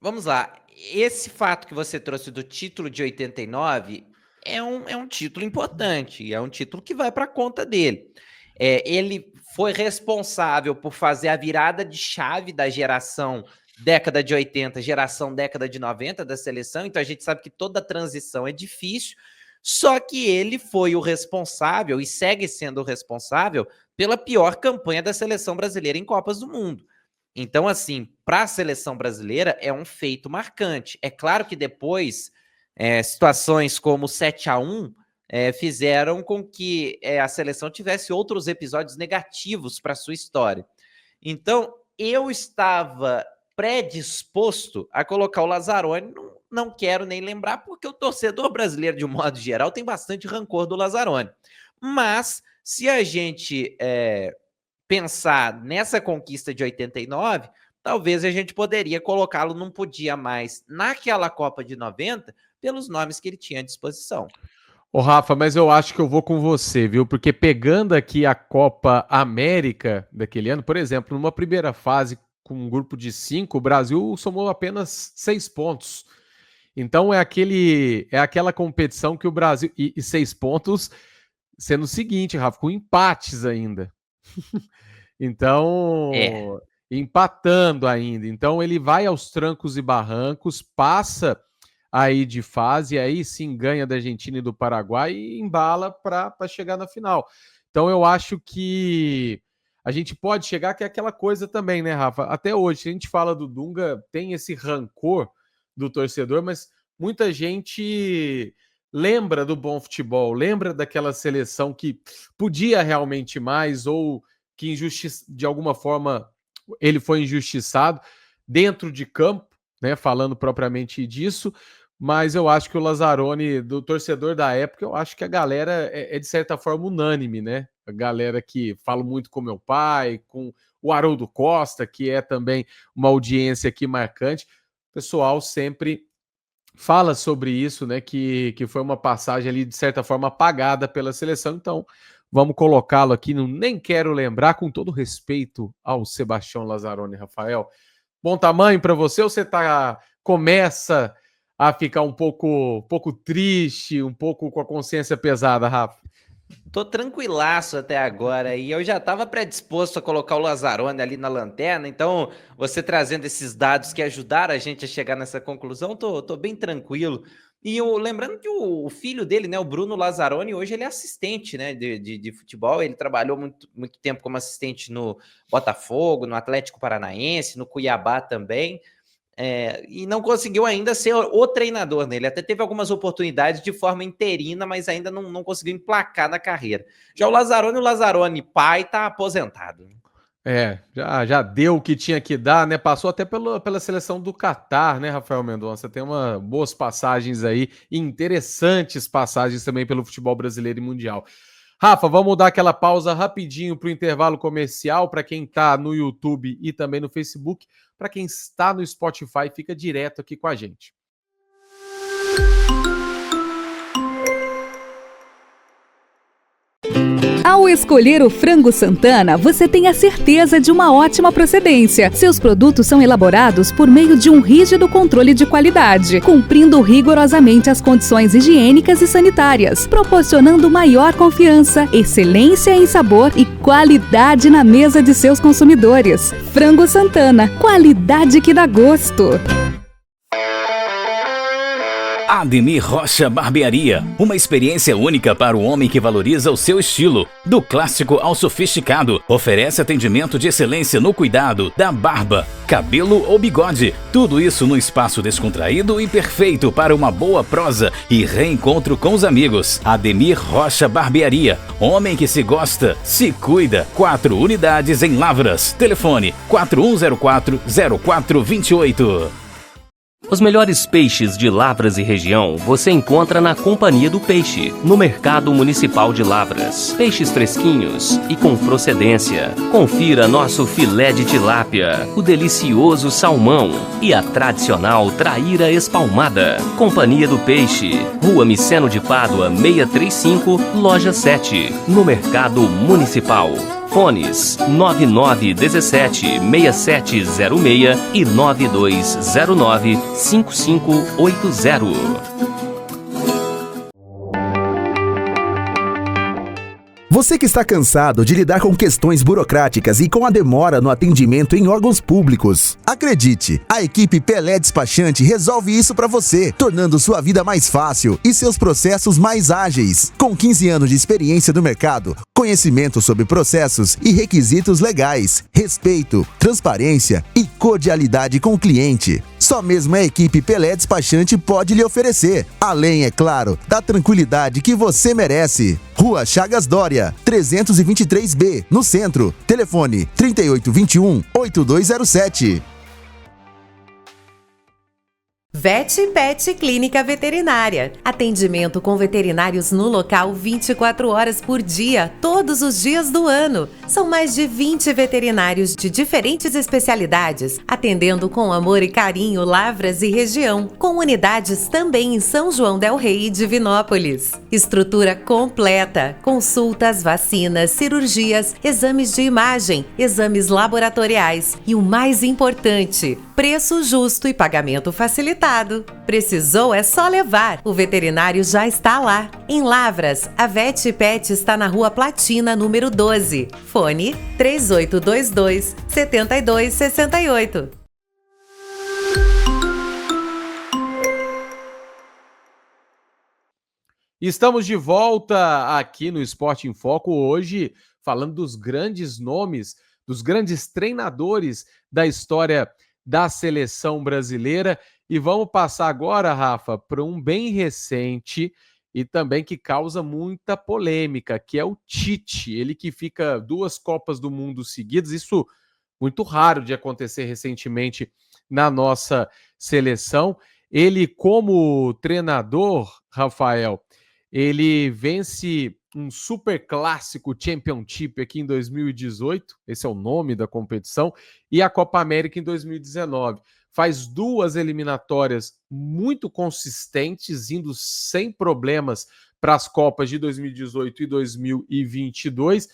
vamos lá, esse fato que você trouxe do título de 89 é um título importante, é um título que vai para a conta dele. Ele foi responsável por fazer a virada de chave da geração década de 80, geração década de 90 da seleção, então a gente sabe que toda transição é difícil, só que ele foi o responsável e segue sendo o responsável pela pior campanha da seleção brasileira em Copas do Mundo. Então, assim, para a seleção brasileira é um feito marcante. É claro que depois situações como o 7-1 fizeram com que a seleção tivesse outros episódios negativos para sua história. Então, eu estava predisposto a colocar o Lazzaroni, não quero nem lembrar, porque o torcedor brasileiro, de um modo geral, tem bastante rancor do Lazzaroni. Mas, se a gente pensar nessa conquista de 89, talvez a gente poderia colocá-lo, não podia mais, naquela Copa de 90, pelos nomes que ele tinha à disposição. Ô, Rafa, mas eu acho que eu vou com você, viu? Porque pegando aqui a Copa América daquele ano, por exemplo, numa primeira fase com um grupo de 5, o Brasil somou apenas 6 pontos. Então é aquela competição que o Brasil. E 6 pontos sendo o seguinte, Rafa, com empates ainda. Então, empatando ainda. Então ele vai aos trancos e barrancos, passa aí de fase, aí sim ganha da Argentina e do Paraguai e embala para chegar na final. Então eu acho que a gente pode chegar, que é aquela coisa também, né, Rafa? Até hoje, a gente fala do Dunga, tem esse rancor do torcedor, mas muita gente lembra do bom futebol, lembra daquela seleção que podia realmente mais ou que de alguma forma ele foi injustiçado dentro de campo, né, falando propriamente disso. Mas eu acho que o Lazzaroni, do torcedor da época, eu acho que a galera é de certa forma unânime, né? A galera que fala muito com meu pai, com o Haroldo Costa, que é também uma audiência aqui marcante. O pessoal sempre fala sobre isso, né? Que foi uma passagem ali, de certa forma, apagada pela seleção. Então, vamos colocá-lo aqui no Nem Quero Lembrar, com todo respeito ao Sebastião Lazzaroni. Rafael, bom tamanho para você ou você começa a ficar um pouco triste, um pouco com a consciência pesada, Rafa? Tô tranquilaço até agora e eu já estava predisposto a colocar o Lazzaroni ali na lanterna, então você trazendo esses dados que ajudaram a gente a chegar nessa conclusão, tô bem tranquilo. E lembrando que o filho dele, né, o Bruno Lazzaroni, hoje ele é assistente, né, de futebol, ele trabalhou muito tempo como assistente no Botafogo, no Atlético Paranaense, no Cuiabá também. E não conseguiu ainda ser o treinador, né? Ele até teve algumas oportunidades de forma interina, mas ainda não conseguiu emplacar na carreira. Já o Lazzaroni pai, tá aposentado. Já deu o que tinha que dar, né? Passou até pela seleção do Catar, né, Rafael Mendonça? Tem boas passagens aí, interessantes passagens também pelo futebol brasileiro e mundial. Rafa, vamos dar aquela pausa rapidinho para o intervalo comercial, para quem está no YouTube e também no Facebook. Para quem está no Spotify, fica direto aqui com a gente. Ao escolher o Frango Santana, você tem a certeza de uma ótima procedência. Seus produtos são elaborados por meio de um rígido controle de qualidade, cumprindo rigorosamente as condições higiênicas e sanitárias, proporcionando maior confiança, excelência em sabor e qualidade na mesa de seus consumidores. Frango Santana, qualidade que dá gosto. Ademir Rocha Barbearia, uma experiência única para o homem que valoriza o seu estilo. Do clássico ao sofisticado, oferece atendimento de excelência no cuidado da barba, cabelo ou bigode. Tudo isso num espaço descontraído e perfeito para uma boa prosa e reencontro com os amigos. Ademir Rocha Barbearia, homem que se gosta, se cuida. 4 unidades em Lavras. Telefone 4104-0428. Os melhores peixes de Lavras e região você encontra na Companhia do Peixe, no Mercado Municipal de Lavras. Peixes fresquinhos e com procedência. Confira nosso filé de tilápia, o delicioso salmão e a tradicional traíra espalmada. Companhia do Peixe, Rua Miceno de Pádua, 635, Loja 7, no Mercado Municipal. Fones 9917-6706 e 9209-5580. Você que está cansado de lidar com questões burocráticas e com a demora no atendimento em órgãos públicos, acredite, a equipe Pelé Despachante resolve isso para você, tornando sua vida mais fácil e seus processos mais ágeis. Com 15 anos de experiência no mercado, conhecimento sobre processos e requisitos legais, respeito, transparência e cordialidade com o cliente. Só mesmo a equipe Pelé Despachante pode lhe oferecer, além, é claro, da tranquilidade que você merece. Rua Chagas Dória, 323B, no centro. Telefone 3821-8207. Vet Pet Clínica Veterinária. Atendimento com veterinários no local 24 horas por dia, todos os dias do ano. São mais de 20 veterinários de diferentes especialidades, atendendo com amor e carinho Lavras e região, com unidades também em São João del Rei e Divinópolis. Estrutura completa, consultas, vacinas, cirurgias, exames de imagem, exames laboratoriais e o mais importante, preço justo e pagamento facilitado. Precisou é só levar. O veterinário já está lá. Em Lavras, a Vet Pet está na Rua Platina, número 12. Fone 3822-7268. Estamos de volta aqui no Esporte em Foco hoje, falando dos grandes nomes, dos grandes treinadores da história da seleção brasileira. E vamos passar agora, Rafa, para um bem recente e também que causa muita polêmica, que é o Tite. Ele que fica 2 Copas do Mundo seguidas, isso muito raro de acontecer recentemente na nossa seleção. Ele, como treinador, Rafael, ele vence um super clássico Championship aqui em 2018, esse é o nome da competição, e a Copa América em 2019. Faz 2 eliminatórias muito consistentes, indo sem problemas para as Copas de 2018 e 2022,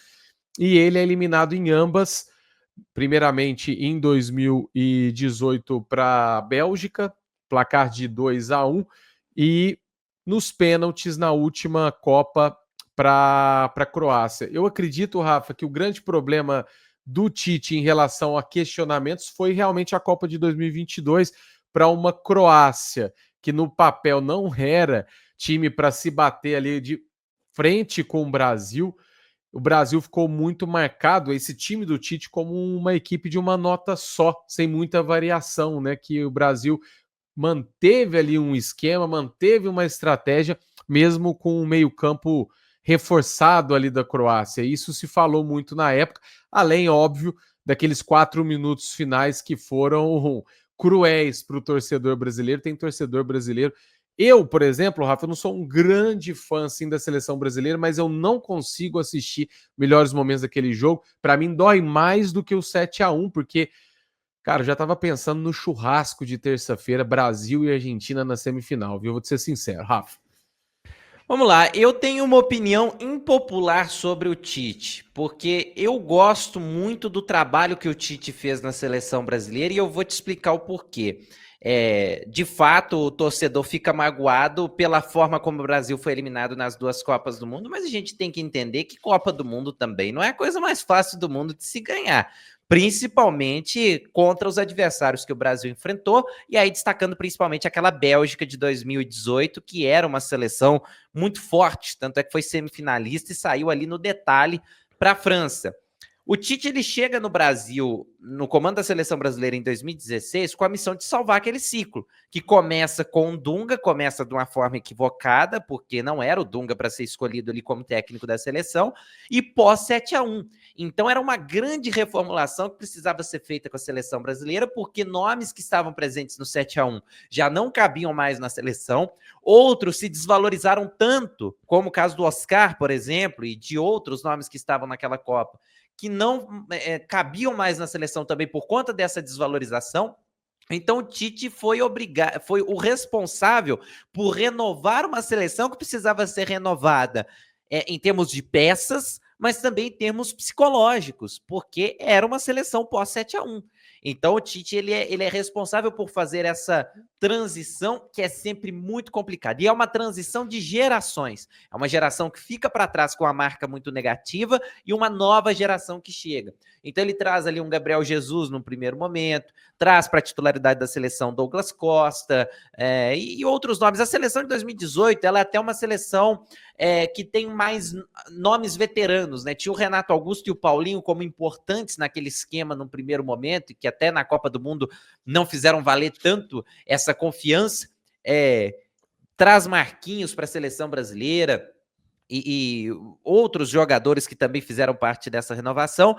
e ele é eliminado em ambas, primeiramente em 2018 para a Bélgica, placar de 2-1, e nos pênaltis na última Copa para a Croácia. Eu acredito, Rafa, que o grande problema do Tite em relação a questionamentos foi realmente a Copa de 2022 para uma Croácia, que no papel não era time para se bater ali de frente com o Brasil. O Brasil ficou muito marcado, esse time do Tite, como uma equipe de uma nota só, sem muita variação, né? Que o Brasil manteve ali um esquema, manteve uma estratégia, mesmo com o meio-campo reforçado ali da Croácia. Isso se falou muito na época, além, óbvio, daqueles 4 minutos finais que foram cruéis para o torcedor brasileiro. Tem torcedor brasileiro. Eu, por exemplo, Rafa, não sou um grande fã assim, da seleção brasileira, mas eu não consigo assistir melhores momentos daquele jogo. Para mim, dói mais do que o 7-1, porque, cara, eu já estava pensando no churrasco de terça-feira, Brasil e Argentina na semifinal, viu? Vou te ser sincero, Rafa. Vamos lá, eu tenho uma opinião impopular sobre o Tite, porque eu gosto muito do trabalho que o Tite fez na seleção brasileira e eu vou te explicar o porquê. De fato, o torcedor fica magoado pela forma como o Brasil foi eliminado nas 2 Copas do Mundo, mas a gente tem que entender que Copa do Mundo também não é a coisa mais fácil do mundo de se ganhar, principalmente contra os adversários que o Brasil enfrentou, e aí destacando principalmente aquela Bélgica de 2018, que era uma seleção muito forte, tanto é que foi semifinalista e saiu ali no detalhe para a França. O Tite, ele chega no Brasil, no comando da seleção brasileira em 2016, com a missão de salvar aquele ciclo, que começa com o Dunga, começa de uma forma equivocada, porque não era o Dunga para ser escolhido ali como técnico da seleção, e pós 7-1. Então era uma grande reformulação que precisava ser feita com a seleção brasileira, porque nomes que estavam presentes no 7-1 já não cabiam mais na seleção, outros se desvalorizaram tanto, como o caso do Oscar, por exemplo, e de outros nomes que estavam naquela Copa, que não cabiam mais na seleção também por conta dessa desvalorização. Então o Tite foi o responsável por renovar uma seleção que precisava ser renovada em termos de peças, mas também em termos psicológicos, porque era uma seleção pós 7-1. Então o Tite ele é responsável por fazer essa transição que é sempre muito complicada. E é uma transição de gerações. É uma geração que fica para trás com a marca muito negativa e uma nova geração que chega. Então ele traz ali um Gabriel Jesus no primeiro momento, traz para a titularidade da seleção Douglas Costa e outros nomes. A seleção de 2018 ela é até uma seleção que tem mais nomes veteranos, né? Tinha o Renato Augusto e o Paulinho como importantes naquele esquema no primeiro momento, e que até na Copa do Mundo não fizeram valer tanto essa confiança. Traz Marquinhos para a seleção brasileira e outros jogadores que também fizeram parte dessa renovação.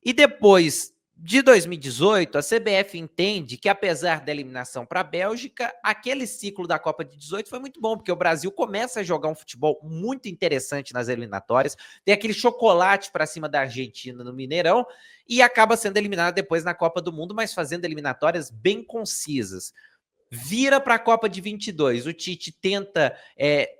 E depois de 2018, a CBF entende que, apesar da eliminação para a Bélgica, aquele ciclo da Copa de 18 foi muito bom, porque o Brasil começa a jogar um futebol muito interessante nas eliminatórias, tem aquele chocolate para cima da Argentina no Mineirão e acaba sendo eliminado depois na Copa do Mundo, mas fazendo eliminatórias bem concisas. Vira para a Copa de 22, o Tite tenta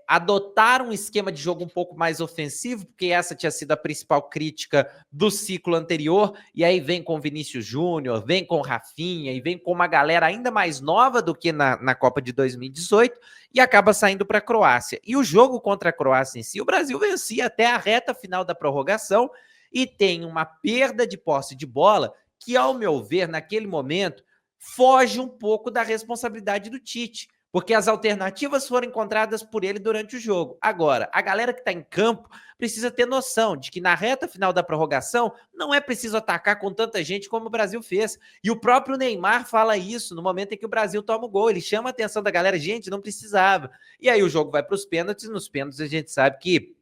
adotar um esquema de jogo um pouco mais ofensivo, porque essa tinha sido a principal crítica do ciclo anterior, e aí vem com Vinícius Júnior, vem com Rafinha, e vem com uma galera ainda mais nova do que na Copa de 2018, e acaba saindo para a Croácia. E o jogo contra a Croácia em si, o Brasil vencia até a reta final da prorrogação, e tem uma perda de posse de bola, que ao meu ver, naquele momento, foge um pouco da responsabilidade do Tite, porque as alternativas foram encontradas por ele durante o jogo. Agora, a galera que está em campo precisa ter noção de que na reta final da prorrogação não é preciso atacar com tanta gente como o Brasil fez. E o próprio Neymar fala isso no momento em que o Brasil toma o gol. Ele chama a atenção da galera, gente, não precisava. E aí o jogo vai para os pênaltis, e nos pênaltis a gente sabe que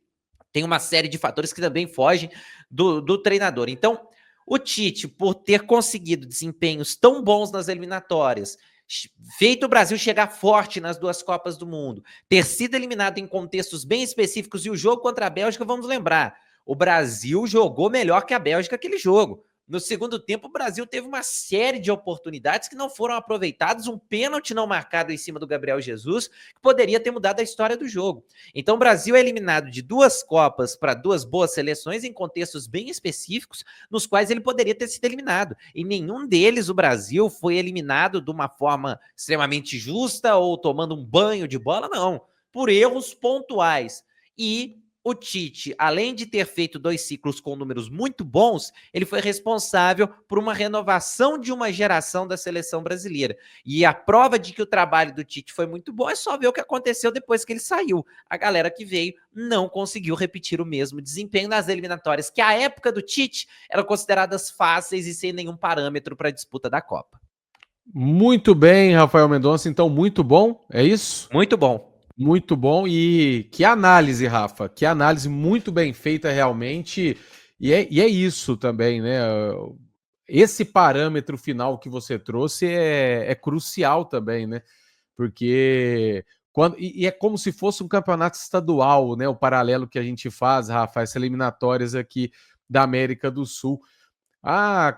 tem uma série de fatores que também fogem do treinador. Então, o Tite, por ter conseguido desempenhos tão bons nas eliminatórias, feito o Brasil chegar forte nas duas Copas do Mundo, ter sido eliminado em contextos bem específicos, e o jogo contra a Bélgica, vamos lembrar, o Brasil jogou melhor que a Bélgica aquele jogo. No segundo tempo, o Brasil teve uma série de oportunidades que não foram aproveitadas, um pênalti não marcado em cima do Gabriel Jesus, que poderia ter mudado a história do jogo. Então, o Brasil é eliminado de duas Copas para duas boas seleções em contextos bem específicos, nos quais ele poderia ter sido eliminado. Em nenhum deles o Brasil foi eliminado de uma forma extremamente justa ou tomando um banho de bola, não. Por erros pontuais. E o Tite, além de ter feito 2 ciclos com números muito bons, ele foi responsável por uma renovação de uma geração da seleção brasileira. E a prova de que o trabalho do Tite foi muito bom é só ver o que aconteceu depois que ele saiu. A galera que veio não conseguiu repetir o mesmo desempenho nas eliminatórias, que à época do Tite eram consideradas fáceis e sem nenhum parâmetro para a disputa da Copa. Muito bem, Rafael Mendonça. Então, muito bom, é isso? Muito bom. Muito bom, e que análise, Rafa, que análise muito bem feita realmente, e é isso também, né? Esse parâmetro final que você trouxe é crucial também, né? Porque é como se fosse um campeonato estadual, né? O paralelo que a gente faz, Rafa, essas eliminatórias aqui da América do Sul.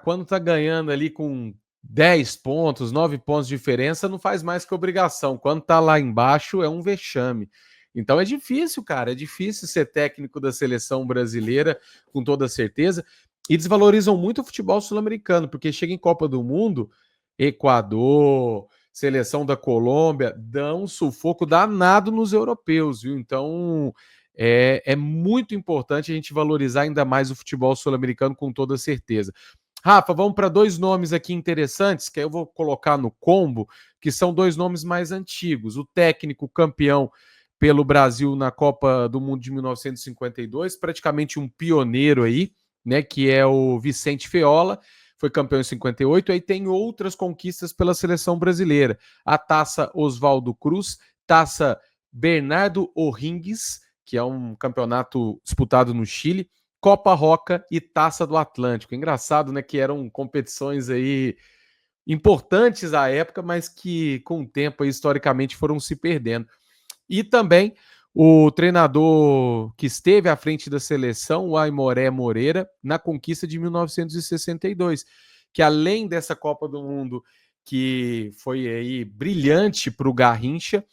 Quando tá ganhando ali com 10 pontos, 9 pontos de diferença, não faz mais que obrigação. Quando tá lá embaixo, é um vexame. Então é difícil, cara. É difícil ser técnico da seleção brasileira, com toda certeza. E desvalorizam muito o futebol sul-americano, porque chega em Copa do Mundo, Equador, seleção da Colômbia, dão um sufoco danado nos europeus, viu? Então é muito importante a gente valorizar ainda mais o futebol sul-americano, com toda certeza. Rafa, vamos para 2 nomes aqui interessantes, que eu vou colocar no combo, que são 2 nomes mais antigos. O técnico campeão pelo Brasil na Copa do Mundo de 1952, praticamente um pioneiro aí, né, que é o Vicente Feola, foi campeão em 58, aí tem outras conquistas pela seleção brasileira. A Taça Oswaldo Cruz, Taça Bernardo O'Higgins, que é um campeonato disputado no Chile, Copa Roca e Taça do Atlântico. Engraçado, né, que eram competições aí importantes à época, mas que com o tempo aí, historicamente foram se perdendo. E também o treinador que esteve à frente da seleção, o Aimoré Moreira, na conquista de 1962, que além dessa Copa do Mundo que foi aí brilhante para o Garrincha,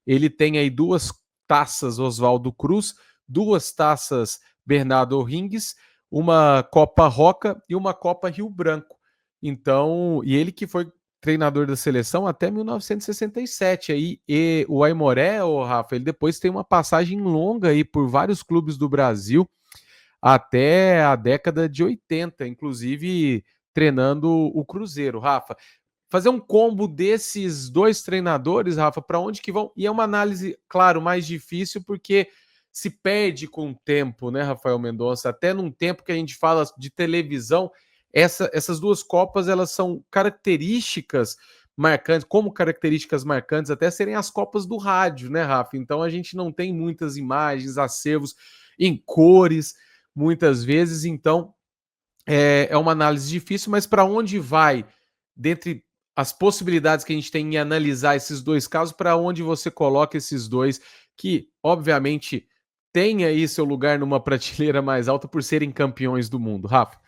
ele tem aí 2 taças Oswaldo Cruz, 2 taças Bernardo O'Higgins, uma Copa Roca e uma Copa Rio Branco. Então, e ele que foi treinador da seleção até 1967. Aí, e o Aimoré, Rafa, ele depois tem uma passagem longa aí por vários clubes do Brasil até a década de 80, inclusive treinando o Cruzeiro. Rafa, fazer um combo desses 2 treinadores, Rafa, para onde que vão? E é uma análise, claro, mais difícil, porque se perde com o tempo, né, Rafael Mendonça? Até num tempo que a gente fala de televisão, essas 2 Copas, elas são características marcantes, como características marcantes, até serem as Copas do rádio, né, Rafa? Então a gente não tem muitas imagens, acervos em cores, muitas vezes, então é uma análise difícil, mas para onde vai, dentre as possibilidades que a gente tem em analisar esses dois casos, para onde você coloca esses dois que, obviamente, têm aí seu lugar numa prateleira mais alta por serem campeões do mundo, Rafa?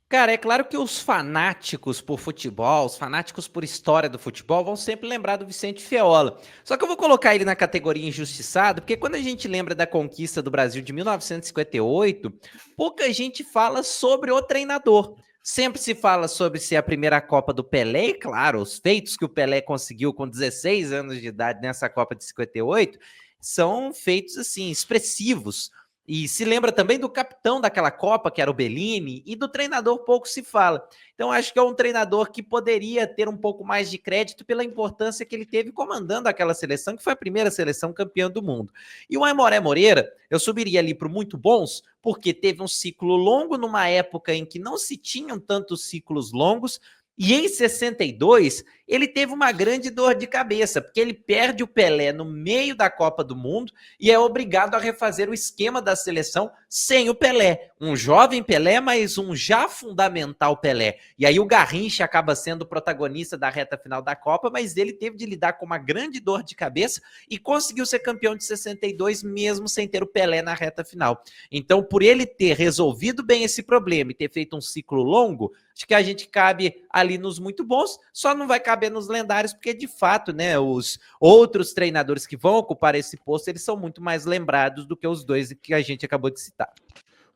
Cara, é claro que os fanáticos por futebol, os fanáticos por história do futebol vão sempre lembrar do Vicente Feola. Só que eu vou colocar ele na categoria injustiçado, porque quando a gente lembra da conquista do Brasil de 1958, pouca gente fala sobre o treinador. Sempre se fala sobre se a primeira Copa do Pelé, e claro, os feitos que o Pelé conseguiu com 16 anos de idade nessa Copa de 58, são feitos assim, expressivos. E se lembra também do capitão daquela Copa, que era o Bellini, e do treinador pouco se fala. Então acho que é um treinador que poderia ter um pouco mais de crédito pela importância que ele teve comandando aquela seleção, que foi a primeira seleção campeã do mundo. E o Aimoré Moreira, eu subiria ali para o muito bons, porque teve um ciclo longo numa época em que não se tinham tantos ciclos longos, e em 62, ele teve uma grande dor de cabeça, porque ele perde o Pelé no meio da Copa do Mundo e é obrigado a refazer o esquema da seleção sem o Pelé. Um jovem Pelé, mas um já fundamental Pelé. E aí o Garrincha acaba sendo o protagonista da reta final da Copa, mas ele teve de lidar com uma grande dor de cabeça e conseguiu ser campeão de 62 mesmo sem ter o Pelé na reta final. Então, por ele ter resolvido bem esse problema e ter feito um ciclo longo, acho que a gente cabe ali nos muito bons, só não vai caber nos lendários, porque de fato, né, os outros treinadores que vão ocupar esse posto, eles são muito mais lembrados do que os dois que a gente acabou de citar.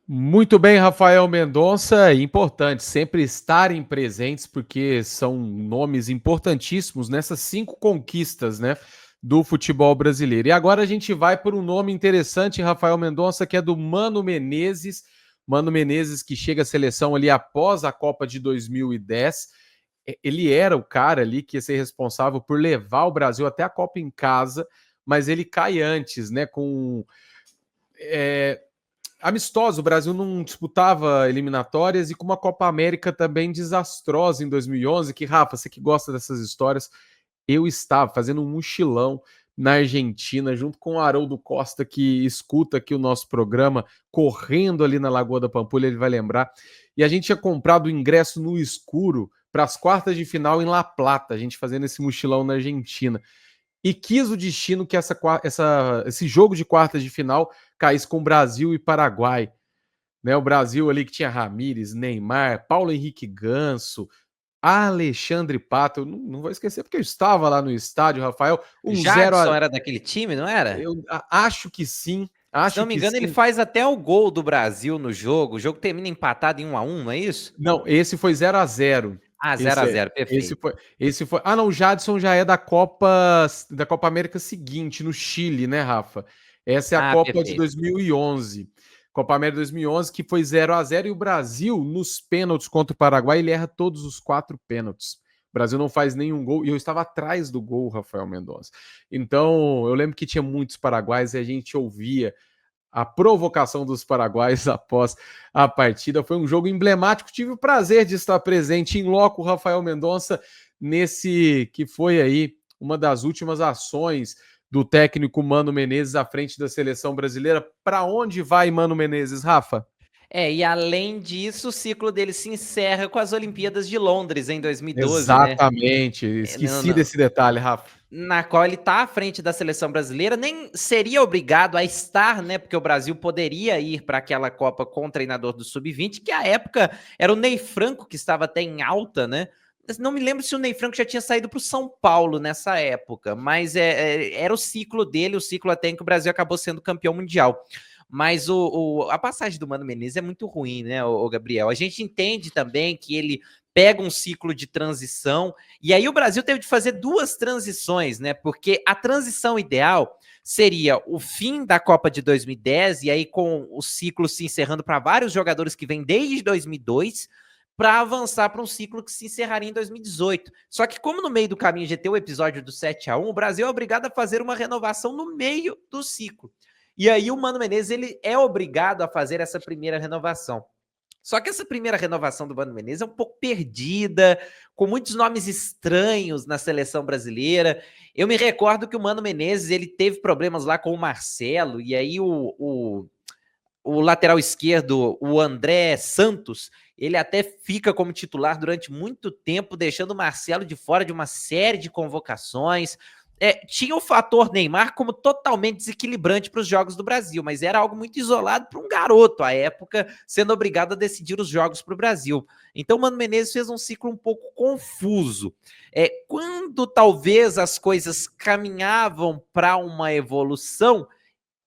Muito bem, Rafael Mendonça, importante sempre estarem presentes, porque são nomes importantíssimos nessas 5 conquistas, né, do futebol brasileiro. E agora a gente vai por um nome interessante, Rafael Mendonça, que é do Mano Menezes. Mano Menezes, que chega à seleção ali após a Copa de 2010. Ele era o cara ali que ia ser responsável por levar o Brasil até a Copa em casa, mas ele cai antes, né? Com amistoso, o Brasil não disputava eliminatórias e com uma Copa América também desastrosa em 2011, que, Rafa, você que gosta dessas histórias, eu estava fazendo um mochilão na Argentina, junto com o Haroldo Costa, que escuta aqui o nosso programa, correndo ali na Lagoa da Pampulha, ele vai lembrar. E a gente tinha comprado o ingresso no escuro para as quartas de final em La Plata, a gente fazendo esse mochilão na Argentina. E quis o destino que esse jogo de quartas de final caísse com Brasil e Paraguai. Né, o Brasil ali que tinha Ramires, Neymar, Paulo Henrique Ganso, Alexandre Pato, eu não vou esquecer, porque eu estava lá no estádio, Rafael. Jadson era daquele time, não era? Eu acho que sim. Se não me engano, ele faz até o gol do Brasil no jogo. O jogo termina empatado em 1-1, não é isso? Não, esse foi 0-0. Ah, 0-0, perfeito. Esse foi. Ah, não, o Jadson já é da Copa América seguinte, no Chile, né, Rafa? Essa é a Copa perfeito. De 2011. Copa América 2011, que foi 0-0, e o Brasil, nos pênaltis contra o Paraguai, ele erra todos os 4 pênaltis. O Brasil não faz nenhum gol, e eu estava atrás do gol, Rafael Mendonça. Então, eu lembro que tinha muitos paraguaios, e a gente ouvia a provocação dos paraguaios após a partida. Foi um jogo emblemático, tive o prazer de estar presente em loco, Rafael Mendonça, nesse que foi aí uma das últimas ações do técnico Mano Menezes à frente da seleção brasileira. Para onde vai Mano Menezes, Rafa? E além disso, o ciclo dele se encerra com as Olimpíadas de Londres em 2012. Exatamente, né? Esqueci desse detalhe, Rafa. Na qual ele está à frente da seleção brasileira, nem seria obrigado a estar, né? Porque o Brasil poderia ir para aquela Copa com o treinador do Sub-20, que à época era o Ney Franco, que estava até em alta, né? Não me lembro se o Ney Franco já tinha saído para o São Paulo nessa época, mas era o ciclo dele, o ciclo até em que o Brasil acabou sendo campeão mundial. Mas a passagem do Mano Menezes é muito ruim, né, o Gabriel? A gente entende também que ele pega um ciclo de transição, e aí o Brasil teve de fazer 2 transições, né? Porque a transição ideal seria o fim da Copa de 2010, e aí com o ciclo se encerrando para vários jogadores que vêm desde 2002, para avançar para um ciclo que se encerraria em 2018. Só que como no meio do caminho já tem o episódio do 7-1, o Brasil é obrigado a fazer uma renovação no meio do ciclo. E aí o Mano Menezes ele é obrigado a fazer essa primeira renovação. Só que essa primeira renovação do Mano Menezes é um pouco perdida, com muitos nomes estranhos na seleção brasileira. Eu me recordo que o Mano Menezes ele teve problemas lá com o Marcelo, e aí o lateral esquerdo, o André Santos, ele até fica como titular durante muito tempo, deixando o Marcelo de fora de uma série de convocações. Tinha o fator Neymar como totalmente desequilibrante para os jogos do Brasil, mas era algo muito isolado para um garoto à época, sendo obrigado a decidir os jogos para o Brasil. Então o Mano Menezes fez um ciclo um pouco confuso. Quando talvez as coisas caminhavam para uma evolução,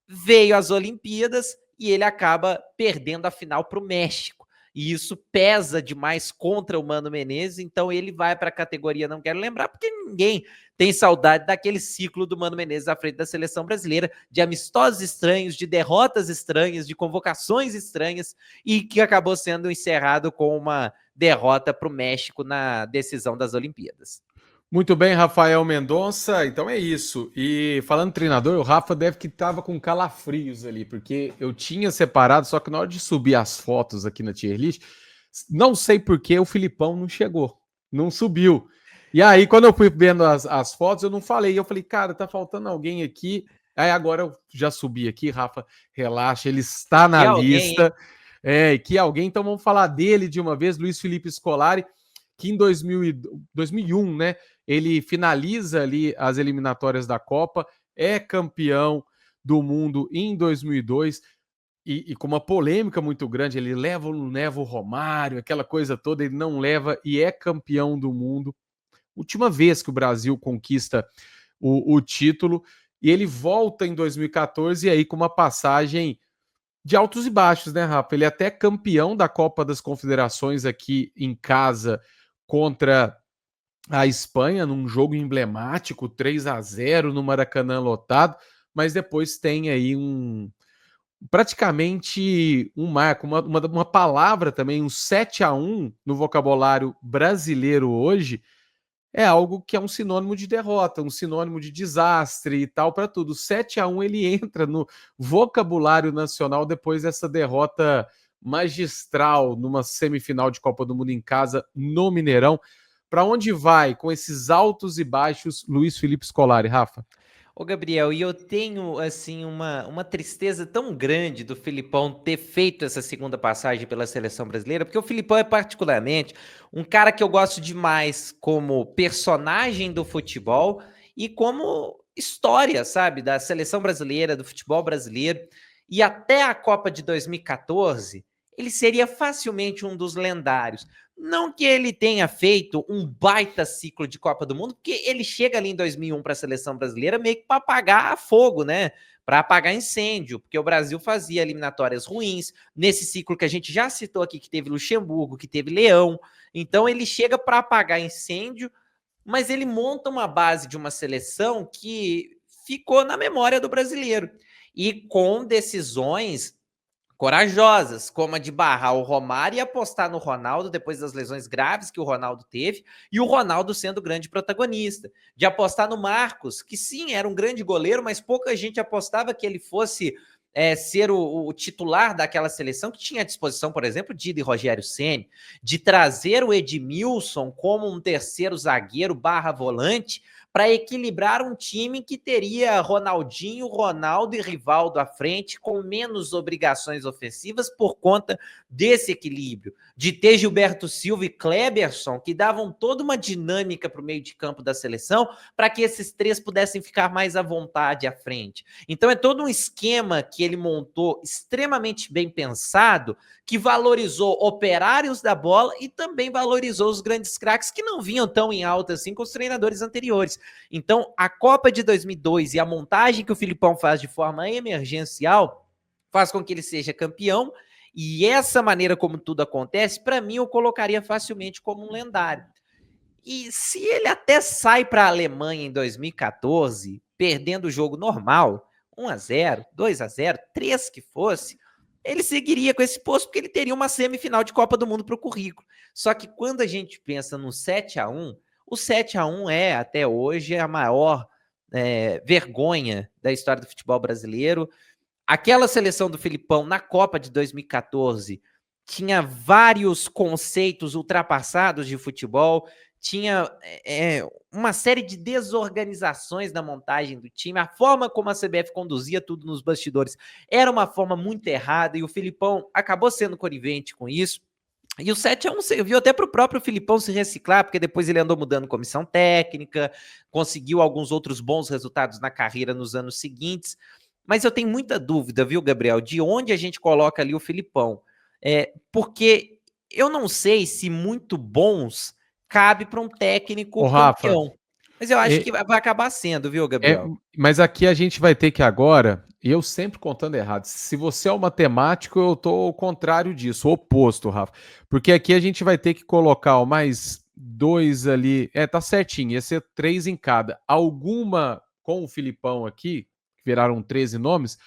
veio as Olimpíadas e ele acaba perdendo a final para o México. E isso pesa demais contra o Mano Menezes, então ele vai para a categoria não quero lembrar, porque ninguém tem saudade daquele ciclo do Mano Menezes à frente da seleção brasileira, de amistosos estranhos, de derrotas estranhas, de convocações estranhas, e que acabou sendo encerrado com uma derrota para o México na decisão das Olimpíadas. Muito bem, Rafael Mendonça. Então é isso. E falando treinador, o Rafa deve que estava com calafrios ali, porque eu tinha separado, só que na hora de subir as fotos aqui na tier list, não sei por que o Filipão não chegou, não subiu. E aí, quando eu fui vendo as fotos, eu não falei. Eu falei, cara, tá faltando alguém aqui. Aí agora eu já subi aqui, Rafa, relaxa, ele está na lista. Que alguém, então vamos falar dele de uma vez, Luiz Felipe Scolari, que em 2001, né, ele finaliza ali as eliminatórias da Copa, é campeão do mundo em 2002, e com uma polêmica muito grande, ele leva o Romário, aquela coisa toda, ele não leva e é campeão do mundo. Última vez que o Brasil conquista o título, e ele volta em 2014, e aí com uma passagem de altos e baixos, né, Rafa? Ele é até campeão da Copa das Confederações aqui em casa contra a Espanha, num jogo emblemático, 3-0 no Maracanã lotado, mas depois tem aí praticamente um marco, uma palavra também, um 7-1 no vocabulário brasileiro hoje, é algo que é um sinônimo de derrota, um sinônimo de desastre e tal para tudo. 7-1 ele entra no vocabulário nacional depois dessa derrota magistral numa semifinal de Copa do Mundo em casa no Mineirão. Para onde vai com esses altos e baixos Luiz Felipe Scolari, Rafa? Ô, Gabriel, e eu tenho, assim, uma tristeza tão grande do Filipão ter feito essa segunda passagem pela seleção brasileira, porque o Filipão é particularmente um cara que eu gosto demais como personagem do futebol e como história, sabe, da seleção brasileira, do futebol brasileiro. E até a Copa de 2014, ele seria facilmente um dos lendários. Não que ele tenha feito um baita ciclo de Copa do Mundo, porque ele chega ali em 2001 para a seleção brasileira meio que para apagar fogo, né? Para apagar incêndio, porque o Brasil fazia eliminatórias ruins, nesse ciclo que a gente já citou aqui, que teve Luxemburgo, que teve Leão. Então ele chega para apagar incêndio, mas ele monta uma base de uma seleção que ficou na memória do brasileiro. E com decisões corajosas, como a de barrar o Romário e apostar no Ronaldo depois das lesões graves que o Ronaldo teve, e o Ronaldo sendo o grande protagonista. De apostar no Marcos, que sim, era um grande goleiro, mas pouca gente apostava que ele fosse ser o titular daquela seleção que tinha à disposição, por exemplo, Dida e Rogério Ceni, de trazer o Edmilson como um terceiro zagueiro barra volante, para equilibrar um time que teria Ronaldinho, Ronaldo e Rivaldo à frente, com menos obrigações ofensivas por conta desse equilíbrio. De ter Gilberto Silva e Kleberson, que davam toda uma dinâmica para o meio de campo da seleção, para que esses três pudessem ficar mais à vontade à frente. Então é todo um esquema que ele montou extremamente bem pensado, que valorizou operários da bola e também valorizou os grandes craques que não vinham tão em alta assim com os treinadores anteriores. Então, a Copa de 2002 e a montagem que o Filipão faz de forma emergencial faz com que ele seja campeão, e essa maneira como tudo acontece, para mim, eu colocaria facilmente como um lendário. E se ele até sai para a Alemanha em 2014, perdendo o jogo normal, 1-0, 2-0, 3 que fosse, ele seguiria com esse posto porque ele teria uma semifinal de Copa do Mundo para o currículo. Só que quando a gente pensa no 7-1, o 7-1 é, até hoje, a maior vergonha da história do futebol brasileiro. Aquela seleção do Filipão na Copa de 2014 tinha vários conceitos ultrapassados de futebol, tinha uma série de desorganizações na montagem do time, a forma como a CBF conduzia tudo nos bastidores era uma forma muito errada, e o Filipão acabou sendo conivente com isso. E o 7-1 serviu até para o próprio Filipão se reciclar, porque depois ele andou mudando comissão técnica, conseguiu alguns outros bons resultados na carreira nos anos seguintes. Mas eu tenho muita dúvida, viu, Gabriel, de onde a gente coloca ali o Filipão. Porque eu não sei se muito bons cabe para um técnico campeão. Rafa, mas eu acho que vai acabar sendo, viu, Gabriel? Mas aqui a gente vai ter que agora, e eu sempre contando errado, se você é o matemático, eu tô ao contrário disso, o oposto, Rafa. Porque aqui a gente vai ter que colocar mais 2 ali, tá certinho, ia ser 3 em cada. Alguma, com o Filipão aqui, viraram 13 nomes,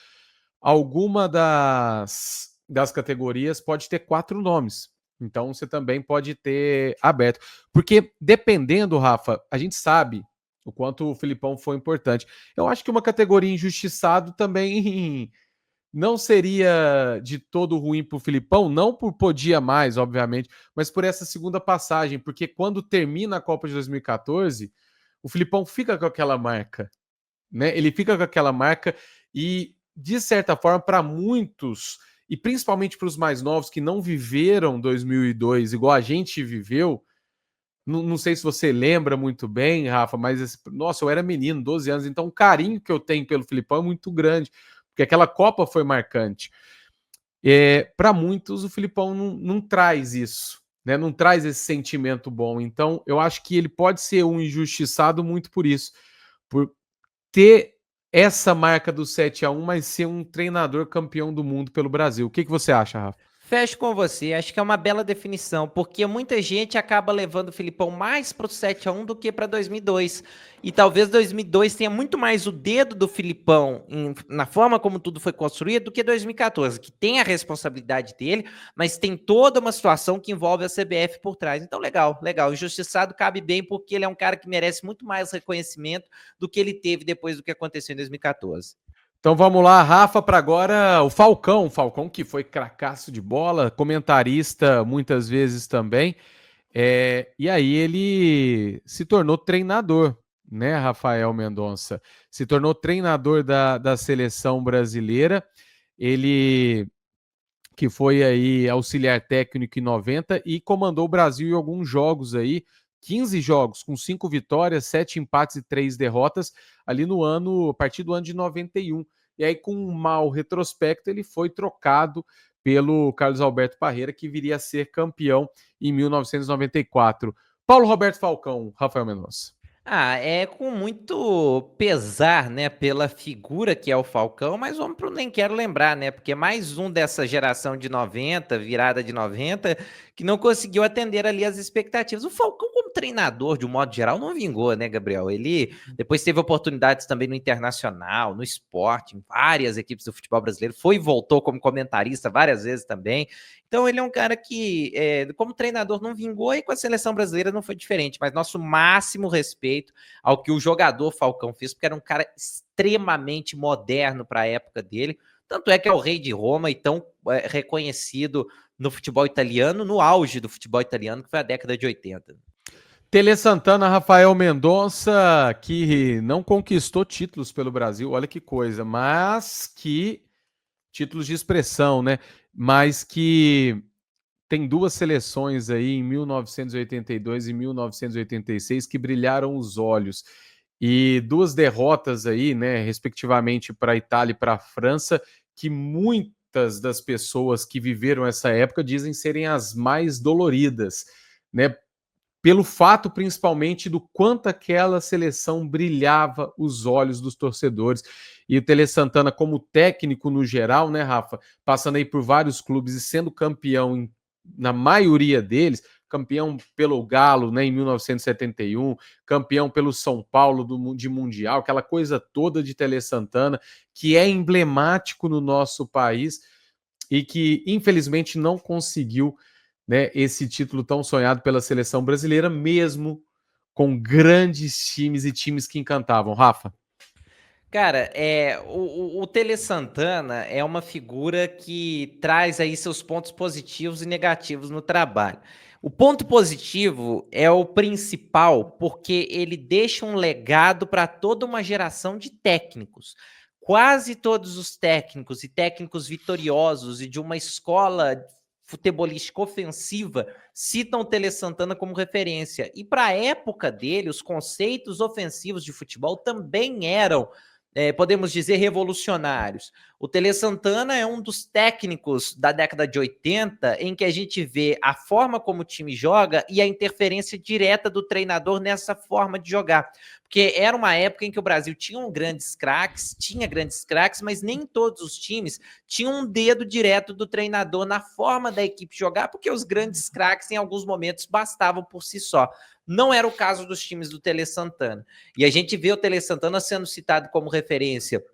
alguma das categorias pode ter 4 nomes. Então você também pode ter aberto. Porque dependendo, Rafa, a gente sabe o quanto o Filipão foi importante. Eu acho que uma categoria injustiçado também não seria de todo ruim para o Filipão, não por podia mais, obviamente, mas por essa segunda passagem, porque quando termina a Copa de 2014, o Filipão fica com aquela marca, né? Ele fica com aquela marca e, de certa forma, para muitos, e principalmente para os mais novos que não viveram 2002 igual a gente viveu, não sei se você lembra muito bem, Rafa, mas nossa, eu era menino, 12 anos, então o carinho que eu tenho pelo Filipão é muito grande, porque aquela Copa foi marcante. Para muitos, o Filipão não traz isso, né? Não traz esse sentimento bom. Então, eu acho que ele pode ser um injustiçado muito por isso, por ter essa marca do 7-1, mas ser um treinador campeão do mundo pelo Brasil. O que você acha, Rafa? Fecho com você, acho que é uma bela definição, porque muita gente acaba levando o Filipão mais para o 7-1 do que para 2002. E talvez 2002 tenha muito mais o dedo do Filipão na forma como tudo foi construído do que 2014, que tem a responsabilidade dele, mas tem toda uma situação que envolve a CBF por trás. Então, legal. O injustiçado cabe bem porque ele é um cara que merece muito mais reconhecimento do que ele teve depois do que aconteceu em 2014. Então vamos lá, Rafa, para agora o Falcão que foi cracaço de bola, comentarista muitas vezes também, e aí ele se tornou treinador, né, Rafael Mendonça? Se tornou treinador da seleção brasileira, ele que foi aí auxiliar técnico em 90 e comandou o Brasil em alguns jogos aí, 15 jogos, com 5 vitórias, 7 empates e 3 derrotas, ali a partir do ano de 91. E aí, com um mau retrospecto, ele foi trocado pelo Carlos Alberto Parreira, que viria a ser campeão em 1994. Paulo Roberto Falcão, Rafael Mendonça. É com muito pesar, né, pela figura que é o Falcão, mas nem quero lembrar, né, porque é mais um dessa geração de 90, virada de 90, que não conseguiu atender ali as expectativas. O Falcão, como treinador, de um modo geral, não vingou, né, Gabriel? Ele depois teve oportunidades também no Internacional, no Sport, em várias equipes do futebol brasileiro, foi e voltou como comentarista várias vezes também. Então ele é um cara que, como treinador, não vingou e com a seleção brasileira não foi diferente, mas nosso máximo respeito ao que o jogador Falcão fez, porque era um cara extremamente moderno para a época dele, tanto é que é o rei de Roma e tão reconhecido no futebol italiano, no auge do futebol italiano, que foi a década de 80. Tele Santana, Rafael Mendonça, que não conquistou títulos pelo Brasil, olha que coisa, mas que títulos de expressão, né? Mas que tem 2 seleções aí em 1982 e 1986 que brilharam os olhos. E 2 derrotas aí, né, respectivamente para a Itália e para a França, que muitas das pessoas que viveram essa época dizem serem as mais doloridas, né? Pelo fato, principalmente, do quanto aquela seleção brilhava os olhos dos torcedores. E o Tele Santana, como técnico no geral, né, Rafa? Passando aí por vários clubes e sendo campeão na maioria deles, campeão pelo Galo, né, em 1971, campeão pelo São Paulo de Mundial, aquela coisa toda de Tele Santana, que é emblemático no nosso país e que, infelizmente, não conseguiu, né, esse título tão sonhado pela seleção brasileira, mesmo com grandes times e times que encantavam. Rafa? Cara, o Tele Santana é uma figura que traz aí seus pontos positivos e negativos no trabalho. O ponto positivo é o principal, porque ele deixa um legado para toda uma geração de técnicos. Quase todos os técnicos e técnicos vitoriosos e de uma escola futebolística ofensiva citam o Tele Santana como referência. E para a época dele, os conceitos ofensivos de futebol também eram, podemos dizer, revolucionários. O Tele Santana é um dos técnicos da década de 80 em que a gente vê a forma como o time joga e a interferência direta do treinador nessa forma de jogar. Porque era uma época em que o Brasil tinha grandes craques, mas nem todos os times tinham um dedo direto do treinador na forma da equipe jogar, porque os grandes craques, em alguns momentos, bastavam por si só. Não era o caso dos times do Tele Santana. E a gente vê o Tele Santana sendo citado como referência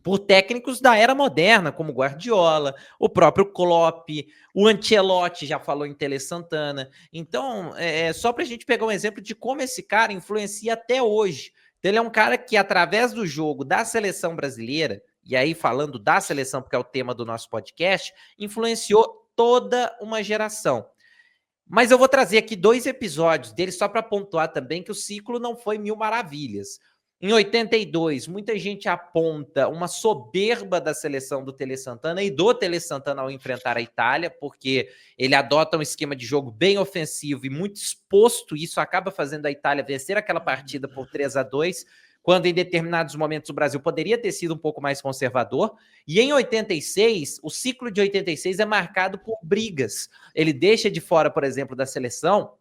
por técnicos da era moderna, como Guardiola, o próprio Klopp, o Ancelotti já falou em Tele Santana. Então, só para a gente pegar um exemplo de como esse cara influencia até hoje. Então, ele é um cara que, através do jogo da seleção brasileira, e aí falando da seleção, porque é o tema do nosso podcast, influenciou toda uma geração. Mas eu vou trazer aqui 2 episódios dele só para pontuar também que o ciclo não foi mil maravilhas. Em 82, muita gente aponta uma soberba da seleção do Tele Santana e do Tele Santana ao enfrentar a Itália, porque ele adota um esquema de jogo bem ofensivo e muito exposto, e isso acaba fazendo a Itália vencer aquela partida por 3-2, quando em determinados momentos o Brasil poderia ter sido um pouco mais conservador. E em 86, o ciclo de 86 é marcado por brigas. Ele deixa de fora, por exemplo, da seleção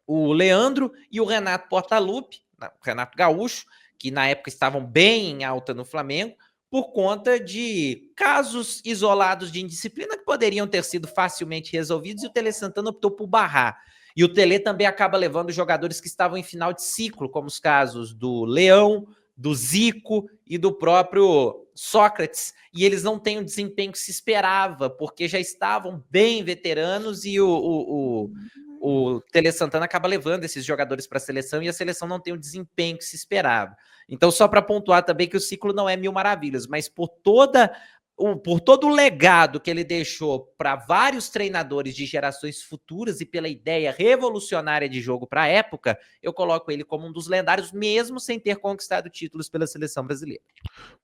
o Leandro e o Renato Portaluppi, Renato Gaúcho, que na época estavam bem em alta no Flamengo, por conta de casos isolados de indisciplina que poderiam ter sido facilmente resolvidos, e o Tele Santana optou por barrar. E o Tele também acaba levando jogadores que estavam em final de ciclo, como os casos do Leão, do Zico e do próprio Sócrates, e eles não têm o desempenho que se esperava, porque já estavam bem veteranos, e o Tele Santana acaba levando esses jogadores para a seleção e a seleção não tem o desempenho que se esperava. Então, só para pontuar também que o ciclo não é mil maravilhas, mas por todo o legado que ele deixou para vários treinadores de gerações futuras e pela ideia revolucionária de jogo para a época, eu coloco ele como um dos lendários, mesmo sem ter conquistado títulos pela seleção brasileira.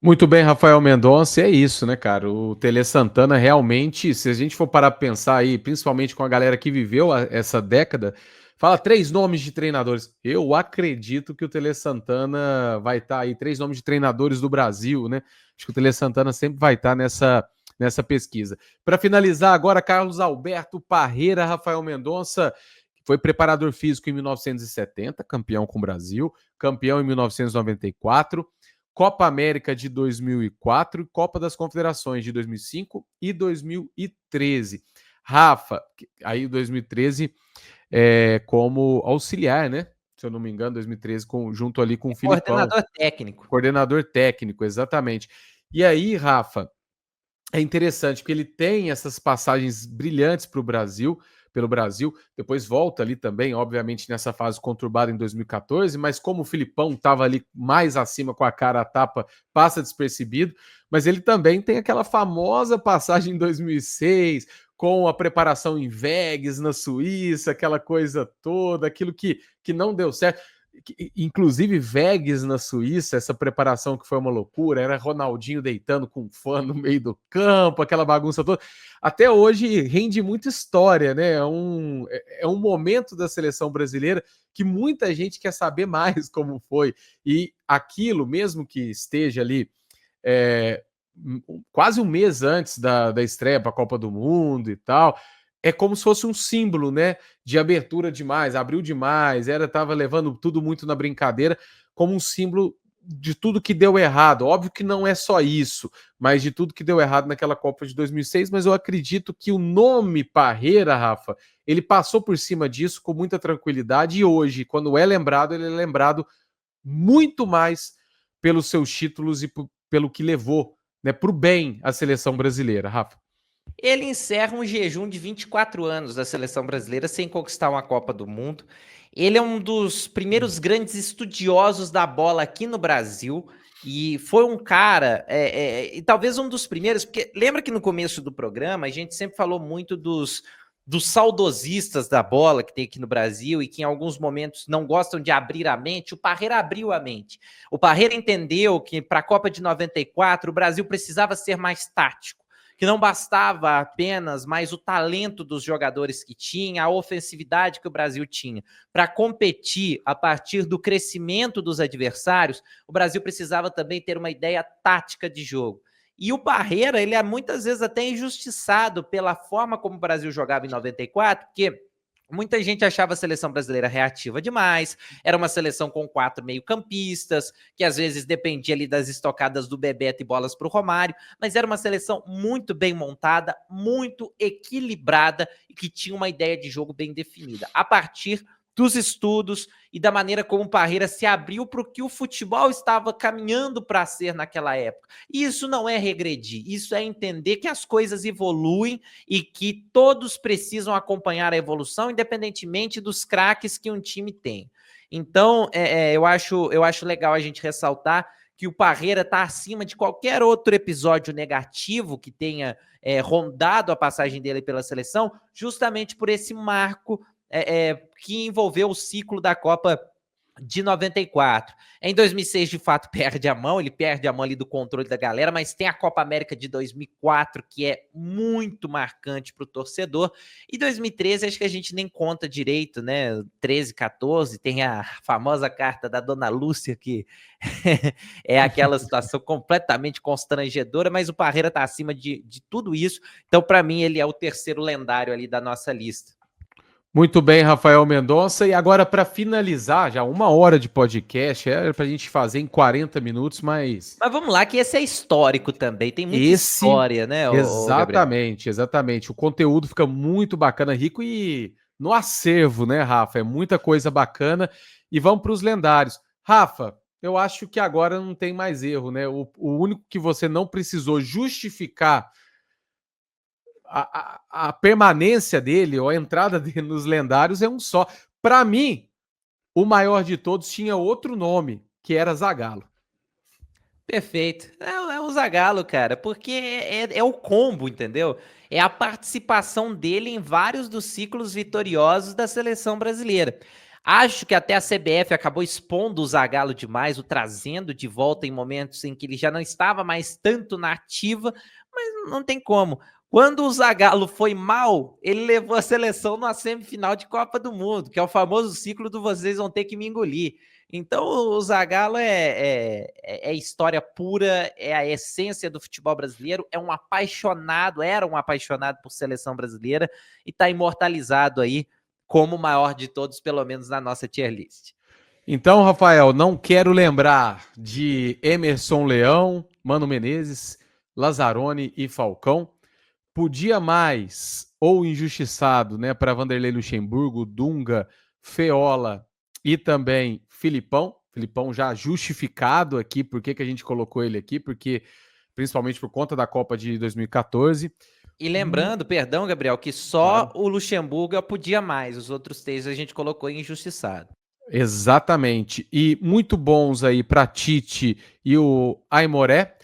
Muito bem, Rafael Mendonça, é isso, né, cara? O Tele Santana realmente, se a gente for parar para pensar aí, principalmente com a galera que viveu essa década, fala 3 nomes de treinadores. Eu acredito que o Tele Santana vai estar aí, 3 nomes de treinadores do Brasil, né? Acho que o Tele Santana sempre vai estar nessa pesquisa. Para finalizar agora, Carlos Alberto Parreira, Rafael Mendonça, que foi preparador físico em 1970, campeão com o Brasil, campeão em 1994, Copa América de 2004 e Copa das Confederações de 2005 e 2013. Rafa, aí 2013 como auxiliar, né? Se eu não me engano, 2013, junto ali com o Filipão. Coordenador técnico. Coordenador técnico, exatamente. E aí, Rafa, é interessante porque ele tem essas passagens brilhantes pelo Brasil, depois volta ali também, obviamente, nessa fase conturbada em 2014, mas como o Filipão estava ali mais acima com a cara a tapa, passa despercebido, mas ele também tem aquela famosa passagem em 2006, com a preparação em Vegas, na Suíça, aquela coisa toda, aquilo que não deu certo. Inclusive, Vegas na Suíça, essa preparação que foi uma loucura, era Ronaldinho deitando com um fã no meio do campo, aquela bagunça toda. Até hoje rende muita história, né? É um momento da seleção brasileira que muita gente quer saber mais como foi. E aquilo, mesmo que esteja ali quase um mês antes da estreia para a Copa do Mundo e tal, é como se fosse um símbolo, né, de abertura demais, abriu demais, estava levando tudo muito na brincadeira, como um símbolo de tudo que deu errado. Óbvio que não é só isso, mas de tudo que deu errado naquela Copa de 2006, mas eu acredito que o nome Parreira, Rafa, ele passou por cima disso com muita tranquilidade, e hoje, quando é lembrado, ele é lembrado muito mais pelos seus títulos e pelo que levou, né, para o bem a seleção brasileira, Rafa. Ele encerra um jejum de 24 anos da seleção brasileira sem conquistar uma Copa do Mundo. Ele é um dos primeiros grandes estudiosos da bola aqui no Brasil e foi um cara, e talvez um dos primeiros, porque lembra que no começo do programa a gente sempre falou muito dos saudosistas da bola que tem aqui no Brasil e que em alguns momentos não gostam de abrir a mente. O Parreira abriu a mente. O Parreira entendeu que para a Copa de 94 o Brasil precisava ser mais tático. que não bastava apenas mais o talento dos jogadores que tinha, a ofensividade que o Brasil tinha. Para competir a partir do crescimento dos adversários, o Brasil precisava também ter uma ideia tática de jogo. E o Parreira, ele é muitas vezes até injustiçado pela forma como o Brasil jogava em 94, porque muita gente achava a seleção brasileira reativa demais, era uma seleção com 4 meio-campistas, que às vezes dependia ali das estocadas do Bebeto e bolas para o Romário, mas era uma seleção muito bem montada, muito equilibrada e que tinha uma ideia de jogo bem definida. A partir dos estudos e da maneira como o Parreira se abriu para o que o futebol estava caminhando para ser naquela época. E isso não é regredir, isso é entender que as coisas evoluem e que todos precisam acompanhar a evolução, independentemente dos craques que um time tem. Então, eu acho legal a gente ressaltar que o Parreira está acima de qualquer outro episódio negativo que tenha rondado a passagem dele pela seleção, justamente por esse marco que envolveu o ciclo da Copa de 94. Em 2006, de fato, ele perde a mão ali do controle da galera, mas tem a Copa América de 2004, que é muito marcante para o torcedor, e 2013, acho que a gente nem conta direito, né, 13, 14, tem a famosa carta da Dona Lúcia, que é aquela situação completamente constrangedora, mas o Parreira está acima de tudo isso, então para mim ele é o terceiro lendário ali da nossa lista. Muito bem, Rafael Mendonça. E agora, para finalizar, já 1 hora de podcast, era para a gente fazer em 40 minutos, mas... Mas vamos lá, que esse é histórico também, tem muita história, né? Exatamente, exatamente. O conteúdo fica muito bacana, rico e no acervo, né, Rafa? É muita coisa bacana. E vamos para os lendários. Rafa, eu acho que agora não tem mais erro, né? O único que você não precisou justificar a permanência dele, ou a entrada dele nos lendários é um só. Para mim, o maior de todos tinha outro nome, que era Zagallo. Perfeito. É o Zagallo, cara, porque é o combo, entendeu? É a participação dele em vários dos ciclos vitoriosos da seleção brasileira. Acho que até a CBF acabou expondo o Zagallo demais, o trazendo de volta em momentos em que ele já não estava mais tanto na ativa, mas não tem como. Quando o Zagallo foi mal, ele levou a seleção numa semifinal de Copa do Mundo, que é o famoso ciclo do vocês vão ter que me engolir. Então o Zagallo é história pura, é a essência do futebol brasileiro, era um apaixonado por seleção brasileira e está imortalizado aí como o maior de todos, pelo menos na nossa tier list. Então, Rafael, não quero lembrar de Emerson Leão, Mano Menezes, Lazzaroni e Falcão. Podia mais, ou injustiçado, né, para Vanderlei Luxemburgo, Dunga, Feola e também Filipão. Filipão já justificado aqui, por que a gente colocou ele aqui, porque principalmente por conta da Copa de 2014. E lembrando, perdão, Gabriel, que só o Luxemburgo podia mais, os outros 3 a gente colocou em injustiçado. Exatamente. E muito bons aí para Tite e o Aimoré.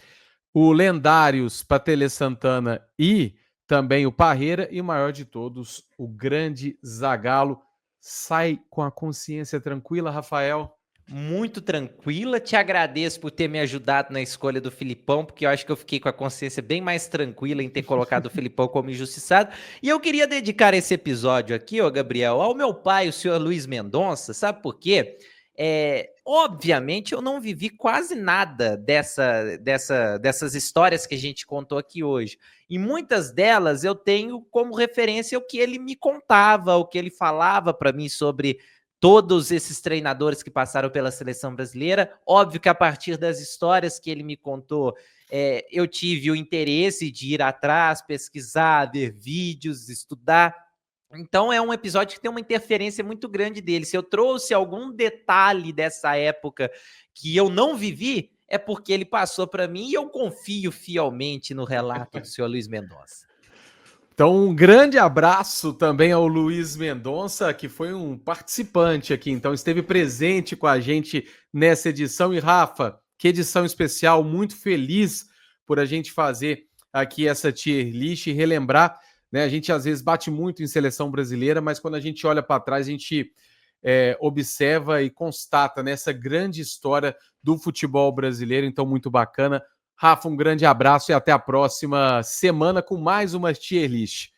O lendários para Tele Santana e também o Parreira, e o maior de todos, o grande Zagallo. Sai com a consciência tranquila, Rafael? Muito tranquila, te agradeço por ter me ajudado na escolha do Filipão, porque eu acho que eu fiquei com a consciência bem mais tranquila em ter colocado o Filipão como injustiçado, e eu queria dedicar esse episódio aqui, Gabriel, ao meu pai, o senhor Luiz Mendonça, sabe por quê? Obviamente eu não vivi quase nada dessas histórias que a gente contou aqui hoje. E muitas delas eu tenho como referência o que ele me contava, o que ele falava para mim sobre todos esses treinadores que passaram pela seleção brasileira. Óbvio que a partir das histórias que ele me contou, eu tive o interesse de ir atrás, pesquisar, ver vídeos, estudar. Então é um episódio que tem uma interferência muito grande dele. Se eu trouxe algum detalhe dessa época que eu não vivi, é porque ele passou para mim e eu confio fielmente no relato do senhor Luiz Mendonça. Então um grande abraço também ao Luiz Mendonça, que foi um participante aqui, então esteve presente com a gente nessa edição. E Rafa, que edição especial, muito feliz por a gente fazer aqui essa tier list e relembrar, né? A gente às vezes bate muito em seleção brasileira, mas quando a gente olha para trás, a gente observa e constata nessa grande história do futebol brasileiro. Então, muito bacana. Rafa, um grande abraço e até a próxima semana com mais uma tier list.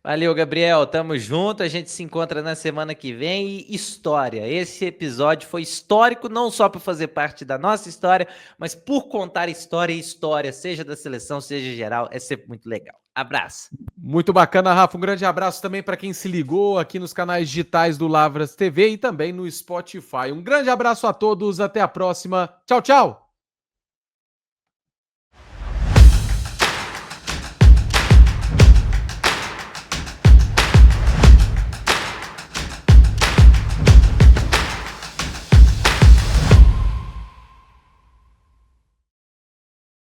Valeu, Gabriel. Tamo junto. A gente se encontra na semana que vem. E história. Esse episódio foi histórico, não só por fazer parte da nossa história, mas por contar história e história, seja da seleção, seja geral. É sempre muito legal. Abraço. Muito bacana, Rafa. Um grande abraço também para quem se ligou aqui nos canais digitais do Lavras TV e também no Spotify. Um grande abraço a todos. Até a próxima. Tchau, tchau.